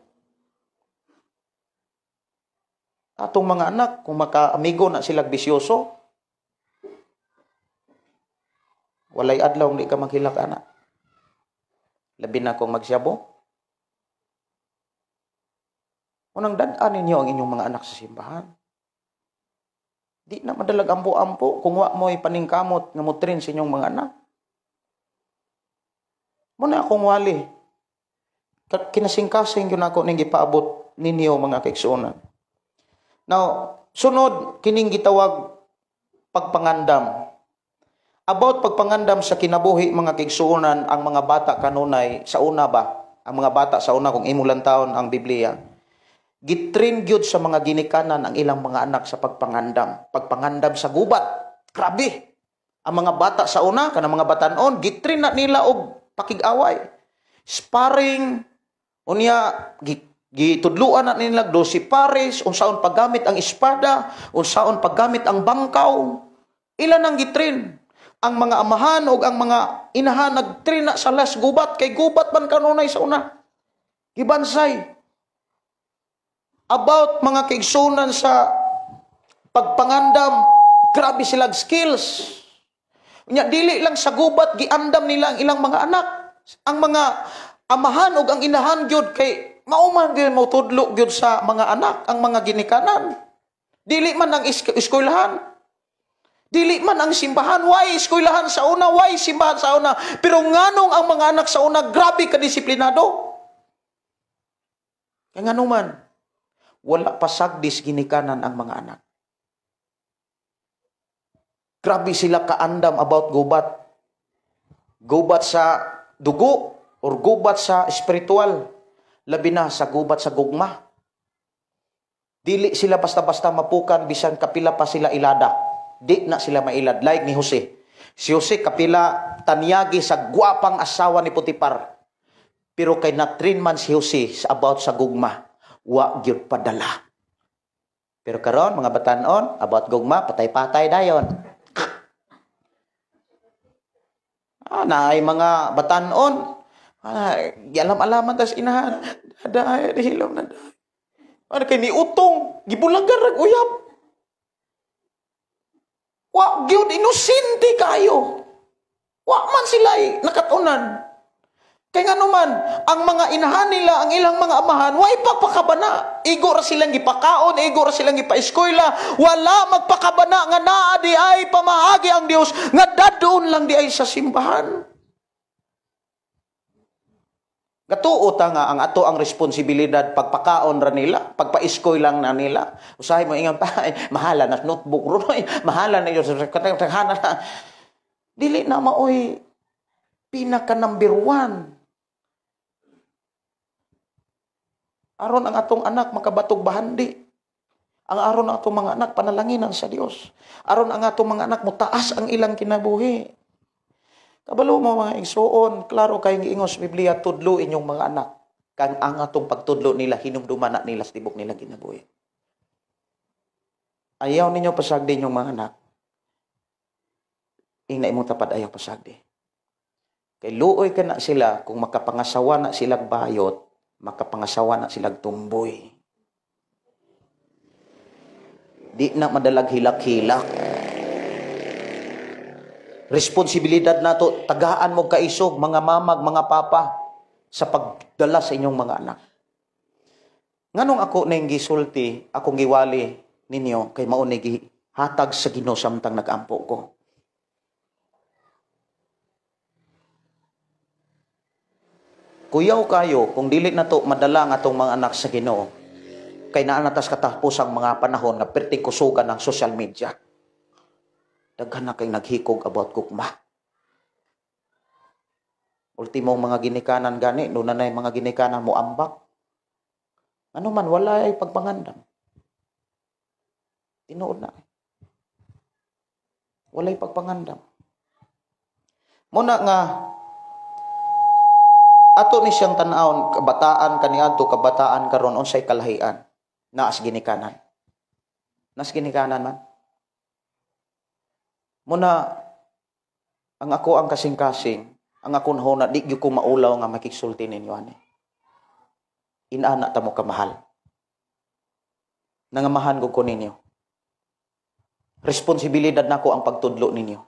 Atong mga anak, kung maka-amigo na sila bisyoso, walay adlaw hindi ka maghilak anak. Labi na kung magsyabo. Unang dadaan ninyo ang inyong mga anak sa simbahan. Di na madalag ampo-ampo kung wa mo'y paningkamot nga mutrin sa inyong mga anak. Muna akong wali. Kinasing-kasing yun ako ning gipaabot ninyo mga kaigsuonan. Now, sunod, kining gitawag pagpangandam. About pagpangandam sa kinabuhi mga kaigsuonan, ang mga bata kanunay sa una ba? Ang mga bata sa una kung imulang taon ang Biblia. Gitrain gyud sa mga ginikanan ang ilang mga anak sa pagpangandam. Pagpangandam sa gubat. Grabe. Ang mga bata sa una, kanang mga batanon, gitrain na nila og pakig-away. Sparring, unya, gitudluan na nila dosi pares, unsaon paggamit ang espada, unsaon paggamit ang bangkaw. Ilan ang gitrain? Ang mga amahan o ang mga inahan nagtrain na sa las gubat, kay gubat man kanunay sa una. Gibansay. About mga kaigsunan sa pagpangandam, grabe silang skills. Unya, dili lang sa gubat, giandam nila ang ilang mga anak. Ang mga amahan o ang inahan gyud kay mauman gyud mo tudlo gyud sa mga anak, ang mga ginikanan. Dili man ang eskwelahan. Dili man ang simbahan. Why eskwelahan sa una? Why simbahan sa una? Pero nganong ang mga anak sa una, grabe kadisiplinado. Kaya nga naman, wala pasagdis ginikanan ang mga anak. Grabe sila kaandam about gubat. Gubat sa dugo or gubat sa espiritual. Labi na sa gubat sa gugma. Dili sila basta-basta mapukan bisan kapila pa sila ilada. Di na sila mailad. Like ni Jose. Si Jose kapila tanyagi sa gwapang asawa ni Putipar. Pero kay na-train man si Jose sa about sa gugma. Wa gyud padala. Pero karon mga batanon, about gugma, patay-patay dayon. Naay mga batanon, alam-alaman tas inahan, daday hilom na daday. Ano kay ni utong, gibulagan rag uyab. Wa gyud inosente kayo. Wa man sila nakatunan. Kay nga naman, ang mga inahan nila, ang ilang mga amahan, way pagpakabana. Igo ra silang gipakaon, igo ra silang gipaeskwela. Wala magpakabana nga naa di ay pamahagi ang Dios nga dadon lang di ay sa simbahan. Gatuo ta nga ang ato ang responsibilidad pagpakaon ra nila, pagpa-iskoy lang na nila. Usahay mo ingon pa, mahala na notebook ro, mahala na yun sa katanghanan na. Dili na maoy pinaka number 1. Aron ang atong anak makabatog bahandi. Ang aron ang atong mga anak panalanginan sa Dios. Aron ang atong mga anak mutaas ang ilang kinabuhi. Kabalo mo mga igsoon, klaro kay giingon sa Biblia, tudlo inyong mga anak. Kang ang atong pagtudlo nila hinumduman na nila sa tibok nila kinabuhi. Ayaw ninyo pasagdi inyong mga anak. Ingna imong tapad ayaw pasagdi. Kay luoy ka na sila kung makapangasawa na silang bayot, makapangasawa na silang tumboy. Di na madalag hilak-hilak. Responsibilidad nato, tagaan mo kaisog, mga mamag, mga papa, sa pagdala sa inyong mga anak. Nganong ako na yung gisulti, akong giwali ninyo, kay maunay hatag sa Ginoo samtang nag-ampo ko. Kuyaw kayo, kung dili na to madala nga atong mga anak sa Ginoo, kay naanatas katapos ang mga panahon na perting kusugan ng social media. Daghan na kay naghikog about gugma. Ultimo mga ginikanan gani, no na mga ginikanan mo ambak. Ano man, wala ay pagpangandam. Tinuod na. Wala ay pagpangandam. Muna nga, ato ni siyang tanawon, kabataan kaniadto, kabataan karon unsay kalahian. Naas ginikanan. Naas ginikanan man. Muna, ang ako ang kasing-kasing, ang ako na di ko maulaw nga makiksulti ninyo ani. Inana ta mo kamahal. Nangamahan ko ninyo. Responsibilidad nako ang pagtudlo ninyo.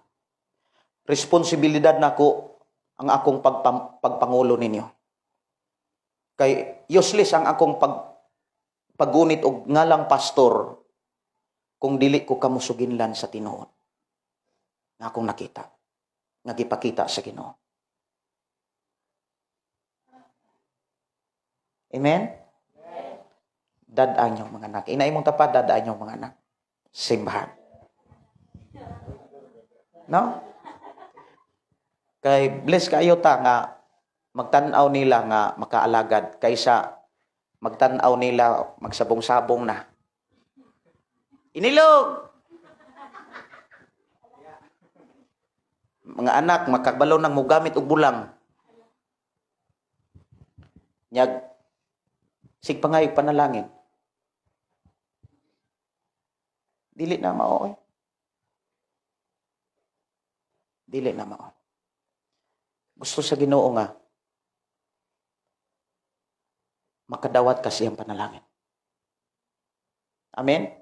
Responsibilidad nako ang akong pagpangulo ninyo. Kay useless ang akong paggunit og ngalang pastor kung dili ko kamusuginlan sa tinuod nga akong nakita, nga gipakita sa Ginoo. Amen? Dadaan yung mga anak. Inaay mong tapat, dadaan yung mga anak. Simbahan. No? Kay bless kayo ta nga magtanaw nila nga makaalagad kaysa magtanaw nila magsabong-sabong na. Inilog! Mga anak, makabalo ng mugamit og bulang. Nyag, sigpangayog panalangin. Dili na mao. Dili na mao. Gusto sa Ginoo nga makadawat ka siyang panalangin. Amen?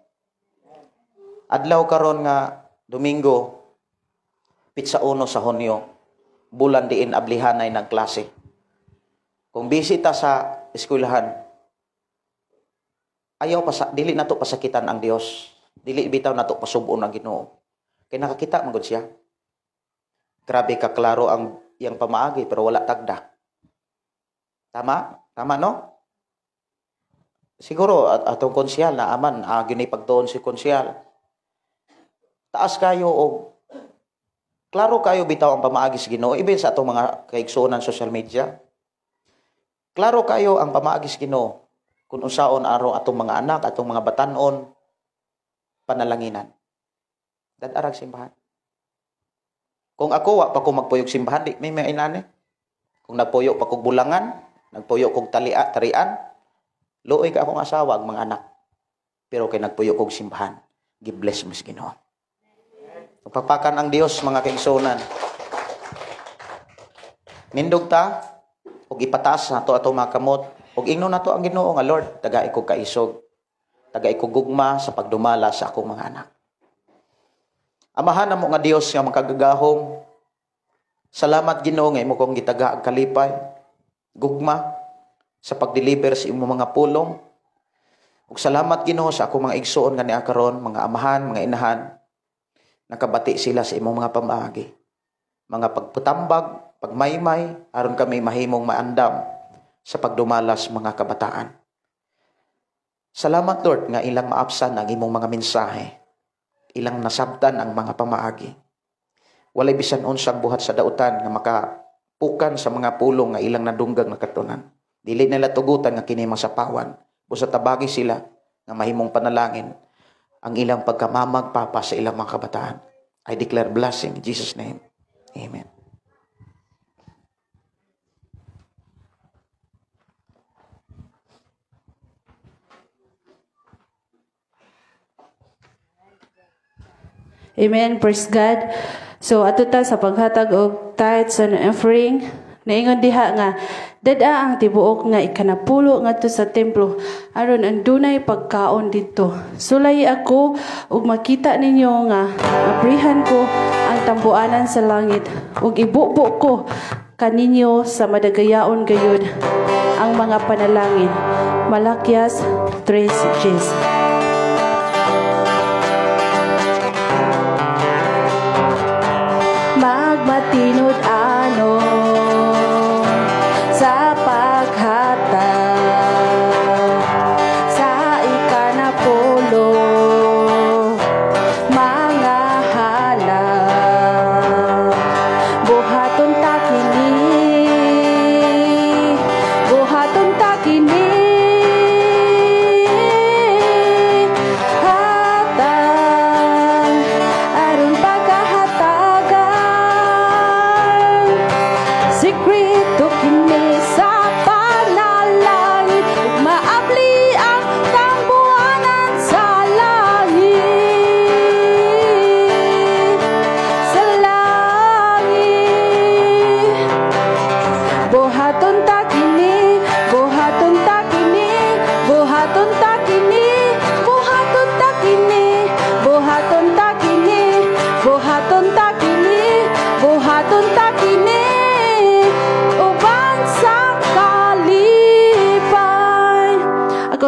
Adlaw karon nga Domingo, pitsa 1 sa Hunyo, bulan diin ablihanay ng klase. Kung bisita sa eskwelahan, ayaw dili nato pasakitan ang Dios. Dili bitaw nato pasubon ang Ginoo. Kay nakakita man gud siya. Grabe ka klaro ang iyang pamaagi pero wala tagda. Tama? Tama no? Siguro atong konsyal na aman gyud pagtuon si konsyal. Taas kayo og klaro kayo bitaw ang pamaagi sa Ginoo even sa atong mga kaigsuonan social media. Klaro kayo ang pamaagi sa Ginoo kung unsaon araw atong mga anak, atong mga batan-on panalanginan. Dadarag simbahan. Kung ako wa pa ko magpuyog simbahan, di may mainani. Kung nagpuyo pa kog bulangan, nagpuyo kog tarian, luoy ka akong asawa ag mga anak. Pero kay nagpuyo kog simbahan, gi-bless mo sa Ginoo. Pagpapakan ang Dios mga kaigsuonan. Nindog ta og ipataas nato ato mga kamot og ingnon nato ang Ginoo nga Lord, tagai ko kaisog. Tagai ko gugma sa pagdumala sa akong mga anak. Amahan na mo nga Dios nga makagagahom. Salamat Ginoo nga imo kong gitaga ang kalipay, gugma sa pagdeliver sa imong mga pulong. Ug salamat Ginoo sa akong mga igsuon nga niya karon, mga amahan, mga inahan. Nakabati sila sa imong mga pamaagi. Mga pagputambag, pagmaymay, aron kami mahimong maandam sa pagdumalas mga kabataan. Salamat Lord nga ilang maapsan ang imong mga mensahe. Ilang nasabtan ang mga pamaagi. Walay bisan unsang buhat sa dautan nga makapukan sa mga pulong nga ilang nadunggang nakatunan. Dili nila tugutan nga kini masapawan. Busa tabagi sila nga mahimong panalangin ang ilang pagkamamag papa sa ilang mga kabataan. I declare blessing in Jesus' name. Amen. Amen. Praise God. So, ato ta sa paghatag og tithes and offering. Naingon diha nga, dada ang tibuok nga ikanapulo ngadto sa templo aron ang dunay pagkaon dito. Sulay ako ug makita ninyo nga abrihan ko ang tambuanan sa langit ug ibubo ko kaninyo sa madagayaon gayud ang mga panalangin. Malakyas 3:10. Magmatinod ano sa paghatag sa ikanapulo mga halang buhaton ta kini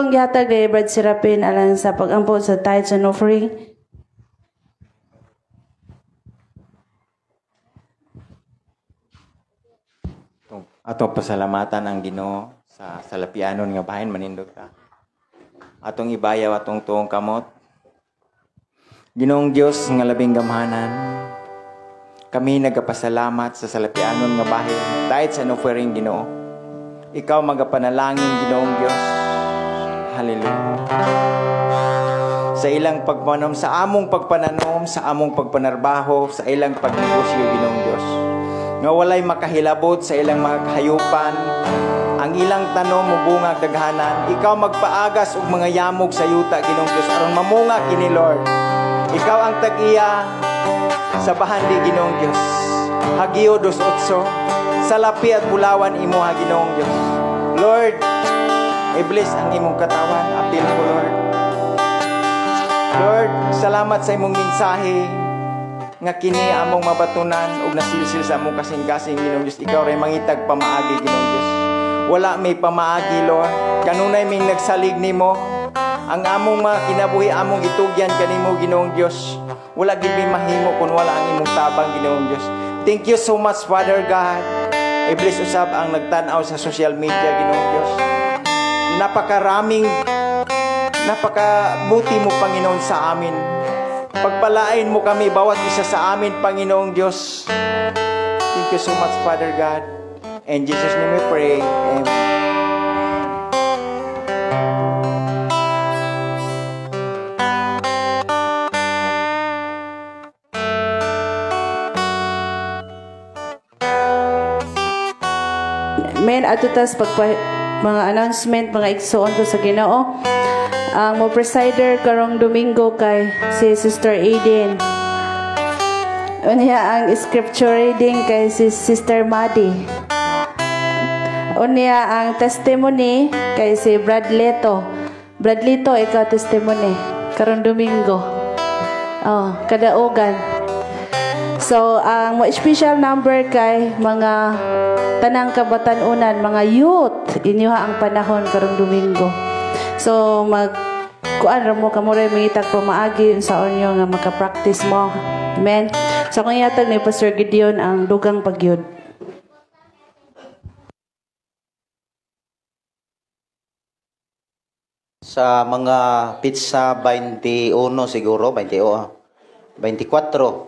atong gihatag ni Brad Serapin alang sa pag-ampon sa tithes and offering. Atong pasalamatan ang Ginoo sa salapianon nga bahin manindog ta. Atong ibayaw atong tuong kamot. Ginoong Dios nga labing gamhanan. Kami nagapasalamat sa salapianon nga bahin dahil sa offering Ginoo. Ikaw magapanalangin Ginoong Dios. Hallelujah. Sa ilang pagpanom, sa among pagpananom, sa among pagpanarbaho, sa ilang pagnegosyo Ginoong Dios. Nga walay makahilabot sa ilang mga kahayupan, ang ilang tanom mubungag daghanan, ikaw magpaagas og mga yamog sa yuta Ginoong Dios aron mamunga kini Lord. Ikaw ang tag-iya sa bahandi Ginoong Dios. Hagio 2:8 sa lapi at bulawan imo ha Ginoong Dios. Lord, i-bless ang imong katawan, apil ko Lord. Lord, salamat sa imong mensahe nga kini among mabatunan ug nasilsil sa among kasing-kasing Ginoong Dios. Ikaw ray mangitag pamaagi Ginoong Dios. Wala may pamaagi Lord. Kanunay ming nagsalig nimo ang among mga kinabuhi among itugyan kanimo Ginoong Dios. Wala gid may mahimo kun wala ang imong tabang Ginoong Dios. Thank you so much Father God. I-bless usab ang nagtan-aw sa social media Ginoong Dios. Napakabuti mo Panginoon sa amin. Pagpalain mo kami bawat isa sa amin, Panginoong Diyos. Thank you so much, Father God. In Jesus' name we pray. Amen. Men, atutas mga announcement, mga igsoon ko sa Ginoo. Ang mo presider karong Domingo kay si Sister Aiden. Unya ang scripture reading kay si Sister Madi. Unya ang testimony kay si Brad Leto. Brad Leto, ikaw testimony karong Domingo. Kadaugan. So, ang mo special number kay mga tanang kabatanunan, mga youth, inyo ang panahon karong Domingo. So kuan ra mo kamo ray mangitag pamaagi sa onyo nga maka-practice mo. Amen. So kung yatag ni Pastor Gideon ang dugang pagyud. Sa mga pizza 21 siguro, 24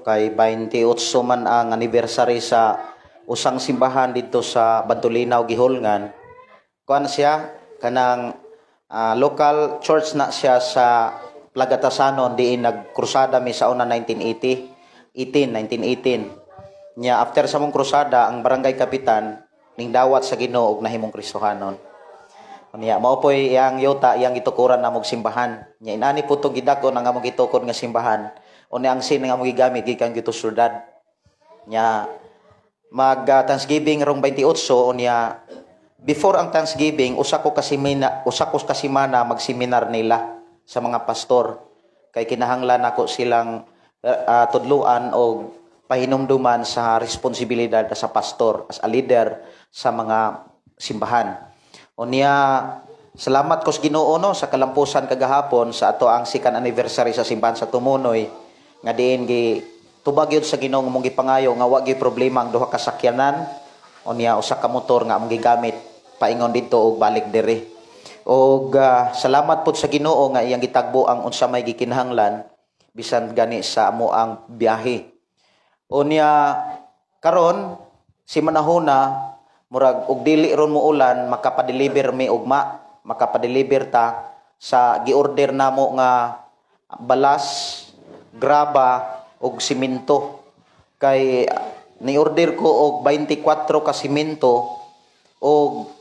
kay 28 man ang anniversary sa usang simbahan dito sa Bantulinaw Gihulngan. Kuan siya kanang local church na siya sa Plagatasanon diin nagkrusada mi sa una 1918 nya after sa mong krusada ang barangay kapitan ning dawat sa Ginoo og nahimong Kristohanon. Unya mao poy iyang yuta iyang gitukuran na mog simbahan. Nya inani po to gidakon ang among gitukod nga simbahan. Unya ang sin nga among gigamit gikan gito syudad. Nya mag Thanksgiving rong 28 unya before ang Thanksgiving, usa ko kasi mana magseminar nila sa mga pastor. Kay kinahanglan ako silang tudluan o pahinumduman sa responsibilidad sa pastor as a leader sa mga simbahan. Unya, salamat ko sa Ginoo no sa kalampusan kagahapon sa ato ang second anniversary sa simbahan sa Tumunoy nga diin gi tubag yun sa Ginoo mong gipangayo nga wa gyud problema ang duha ka sakyanan. Unya usa ka motor nga among gigamit paingon dito og balik diri. Og salamat pud sa Ginoo nga iyang gitagbo ang unsa may gikinahanglan bisan gani sa amo ang biyahe. Unya karon si manahona murag og dili ron mo ulan makapadeliver mi ugma, makapadeliver ta sa giorder namo nga balas, graba og simento. Kay ni-order ko og 24 ka simento og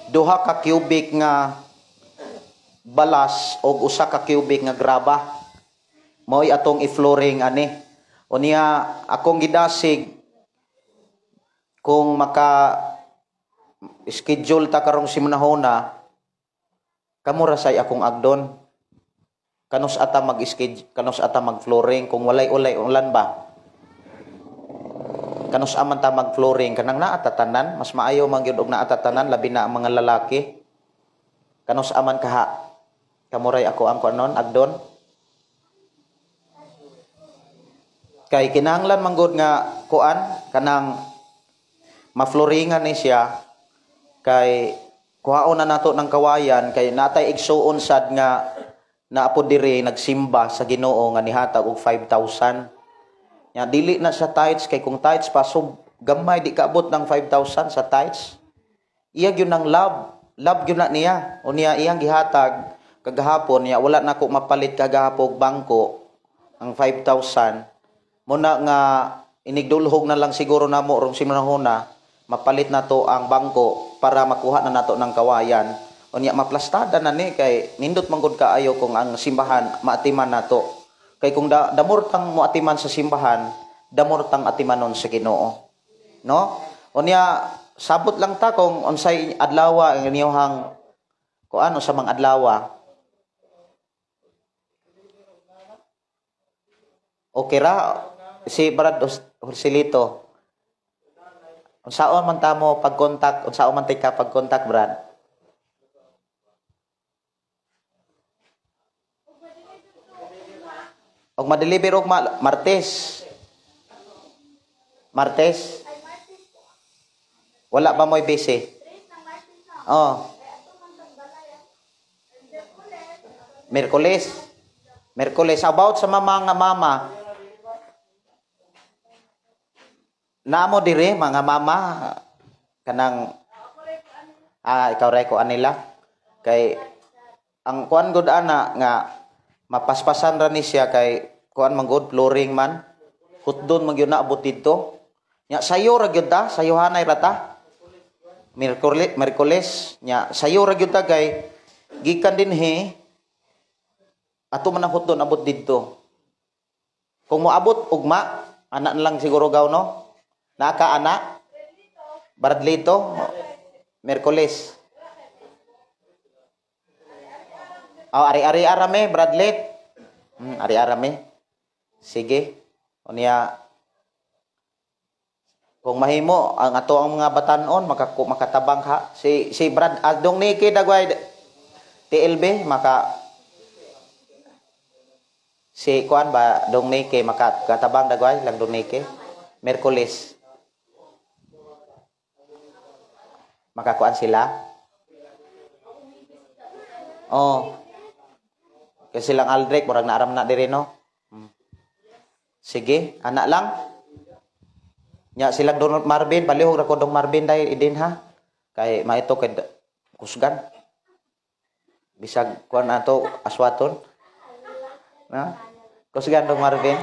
duha ka cubic nga balas og usa ka cubic nga graba. Mao'y atong i-flooring ani. Unya akong gidasig kung maka schedule ta karong simanahona kamo ra say akong agdon. Kanus ata mag-schedule, kanus ata mag-flooring kung walay ulan ba. Kanus aman ta mag-flooring kanang naa tatanan, mas maayo man gyud og naa tatanan labi na ang mga lalaki. Kanos aman kaha. Kamuray ako ang kuanon agdon. Kay kinahanglan manggod nga kuan kanang mafloringan ni siya kay kuhaon na nato ng kawayan kay natay igsuon sad nga naapod diri nagsimba sa Ginoo nga nihatag og 5,000. Nya dili na sa tithes kay kung tithes pa sub gamay di kaabot ng 5,000 sa tithes. Iya gyud nang love gyud na niya. O niya iyang gihatag kagahapon niya wala na ko mapalit kagahapon bangko ang 5,000. Muna nga inigdulhog na lang siguro namo rong simanahona mapalit na to ang bangko para makuha na nato ng kawayan. O niya maplastada na ni kay nindot manggod kaayo kung ang simbahan maatiman nato. Kay kung damor tang moatiman sa simbahan, damor tang atimanon sa Ginoo. No? O niya sabot lang ta kung unsay adlaw ang inyohang kuano sa mga adlaw. Okay ra si Brad Horsilito. Unsaon man ta mo pag-contact, unsaon man tay ka pag-contact, Brad? Og ma-deliver og Martes. Martes. Wala ba mo'y busy? Oh. Merkules. About sa mga mama. Naamo dire mga mama kanang ikaw ray ko anila kay ang kuan gud ana nga mapaspasan ra ni siya kay kuan man gud flooring man hutdon man gyud na abot didto nya sayo ra gyud ta sayuhanay ra ta Merkules nya sayo ra gyud ta kay gikan dinhi ato man ang hutdon abot didto kung moabot ugma ana na lang siguro gaw no. Naka anak Bradlito Merkules. Ari-ari arame Bradlet. Ari-arame. Sige. Unya kung mahimo ang ato ang mga batanon makatabang ha. Si Brad adong niki dagway TLB si kuan ba dong niki makatabang dagway lang dong niki Merkules. Makakuan sila. Oh. Kasi silang Aldrich, murag naaram na diri no. Sige, anak lang. Nya silang Donald Marvin, palihog ra ko dong Marvin dai idin ha. Kay maito kay kusgan. Bisag kuan ato aswaton. Na? Kusgan dong Marvin.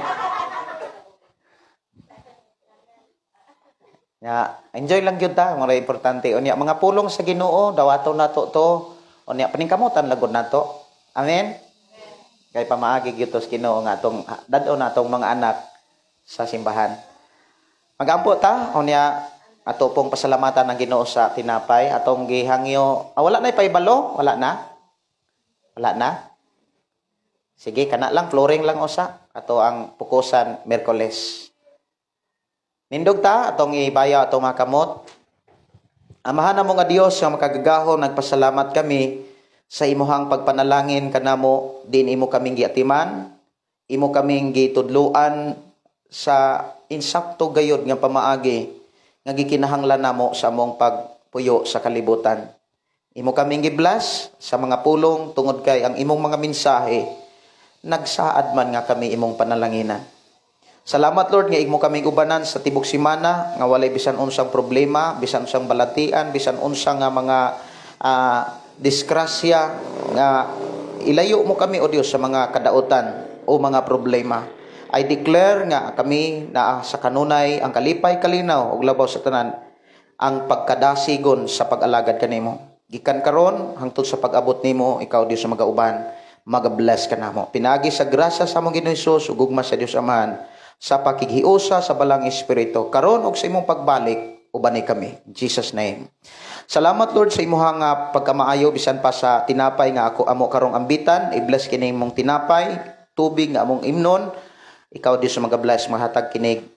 Ya, enjoy lang gyud ta, mga importante. Unya mga pulong sa Ginoo, dawaton nato to. Unya paningkamutan lagod nato. Amen. Kay pamaagi gyud to sa Ginoo nga atong dad-on natong mga anak sa simbahan. Magampo ta, unya ato pong pasalamatan ang Ginoo sa tinapay, atong gihangyo. Wala na ipaibalo, wala na. Wala na. Sige, kana lang flooring lang usa. Ato ang pukusan Merkules. Nindog ta atong ibaya atong mga kamot. Amahan namo nga Dios nga makagagahon nagpasalamat kami sa imuhang pagpanalangin kanamo din imo kaming giatiman, imo kaming gitudluan sa insakto gayud nga pamaagi nga gikinahanglan namo sa among pagpuyo sa kalibutan. Imo kaming giblas sa mga pulong tungod kay ang imong mga mensahe nagsaad man nga kami imong panalanginan. Salamat Lord nga imo kaming ubanan sa tibok semana nga walay bisan unsang problema, bisan unsang balatian, bisan unsang nga mga disgrasya nga ilayo mo kami o Dios sa mga kadautan o mga problema. I declare nga kami na sa kanunay ang kalipay kalinaw ug labaw sa tanan ang pagkadasigon sa pag-alagad kanimo. Gikan karon hangtod sa pag-abot nimo ikaw Dios sa magauban, mag-bless ka namo. Pinagi sa grasya sa among Ginoong Hesus ug gugma sa Dios Amahan sa pakighiusa sa balang espiritu karon og sa imong pagbalik ubanay kami in Jesus name. Salamat Lord sa imuhang pagkamaayo bisan pa sa tinapay nga ako amo karong ambitan. I-bless kini imong tinapay, tubig nga among imnon. Ikaw Dios mag-bless mahatag kinig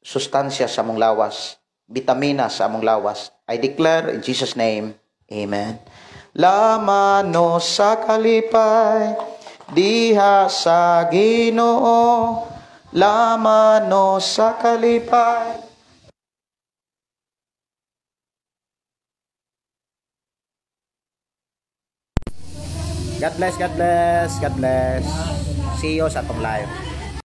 sustansya sa among lawas, bitamina sa among lawas. I declare in Jesus name. Amen. lamano sa kalipay, diha sa Ginoo, lamano sa kalipay. God bless, God bless, God bless. See you sa atong live.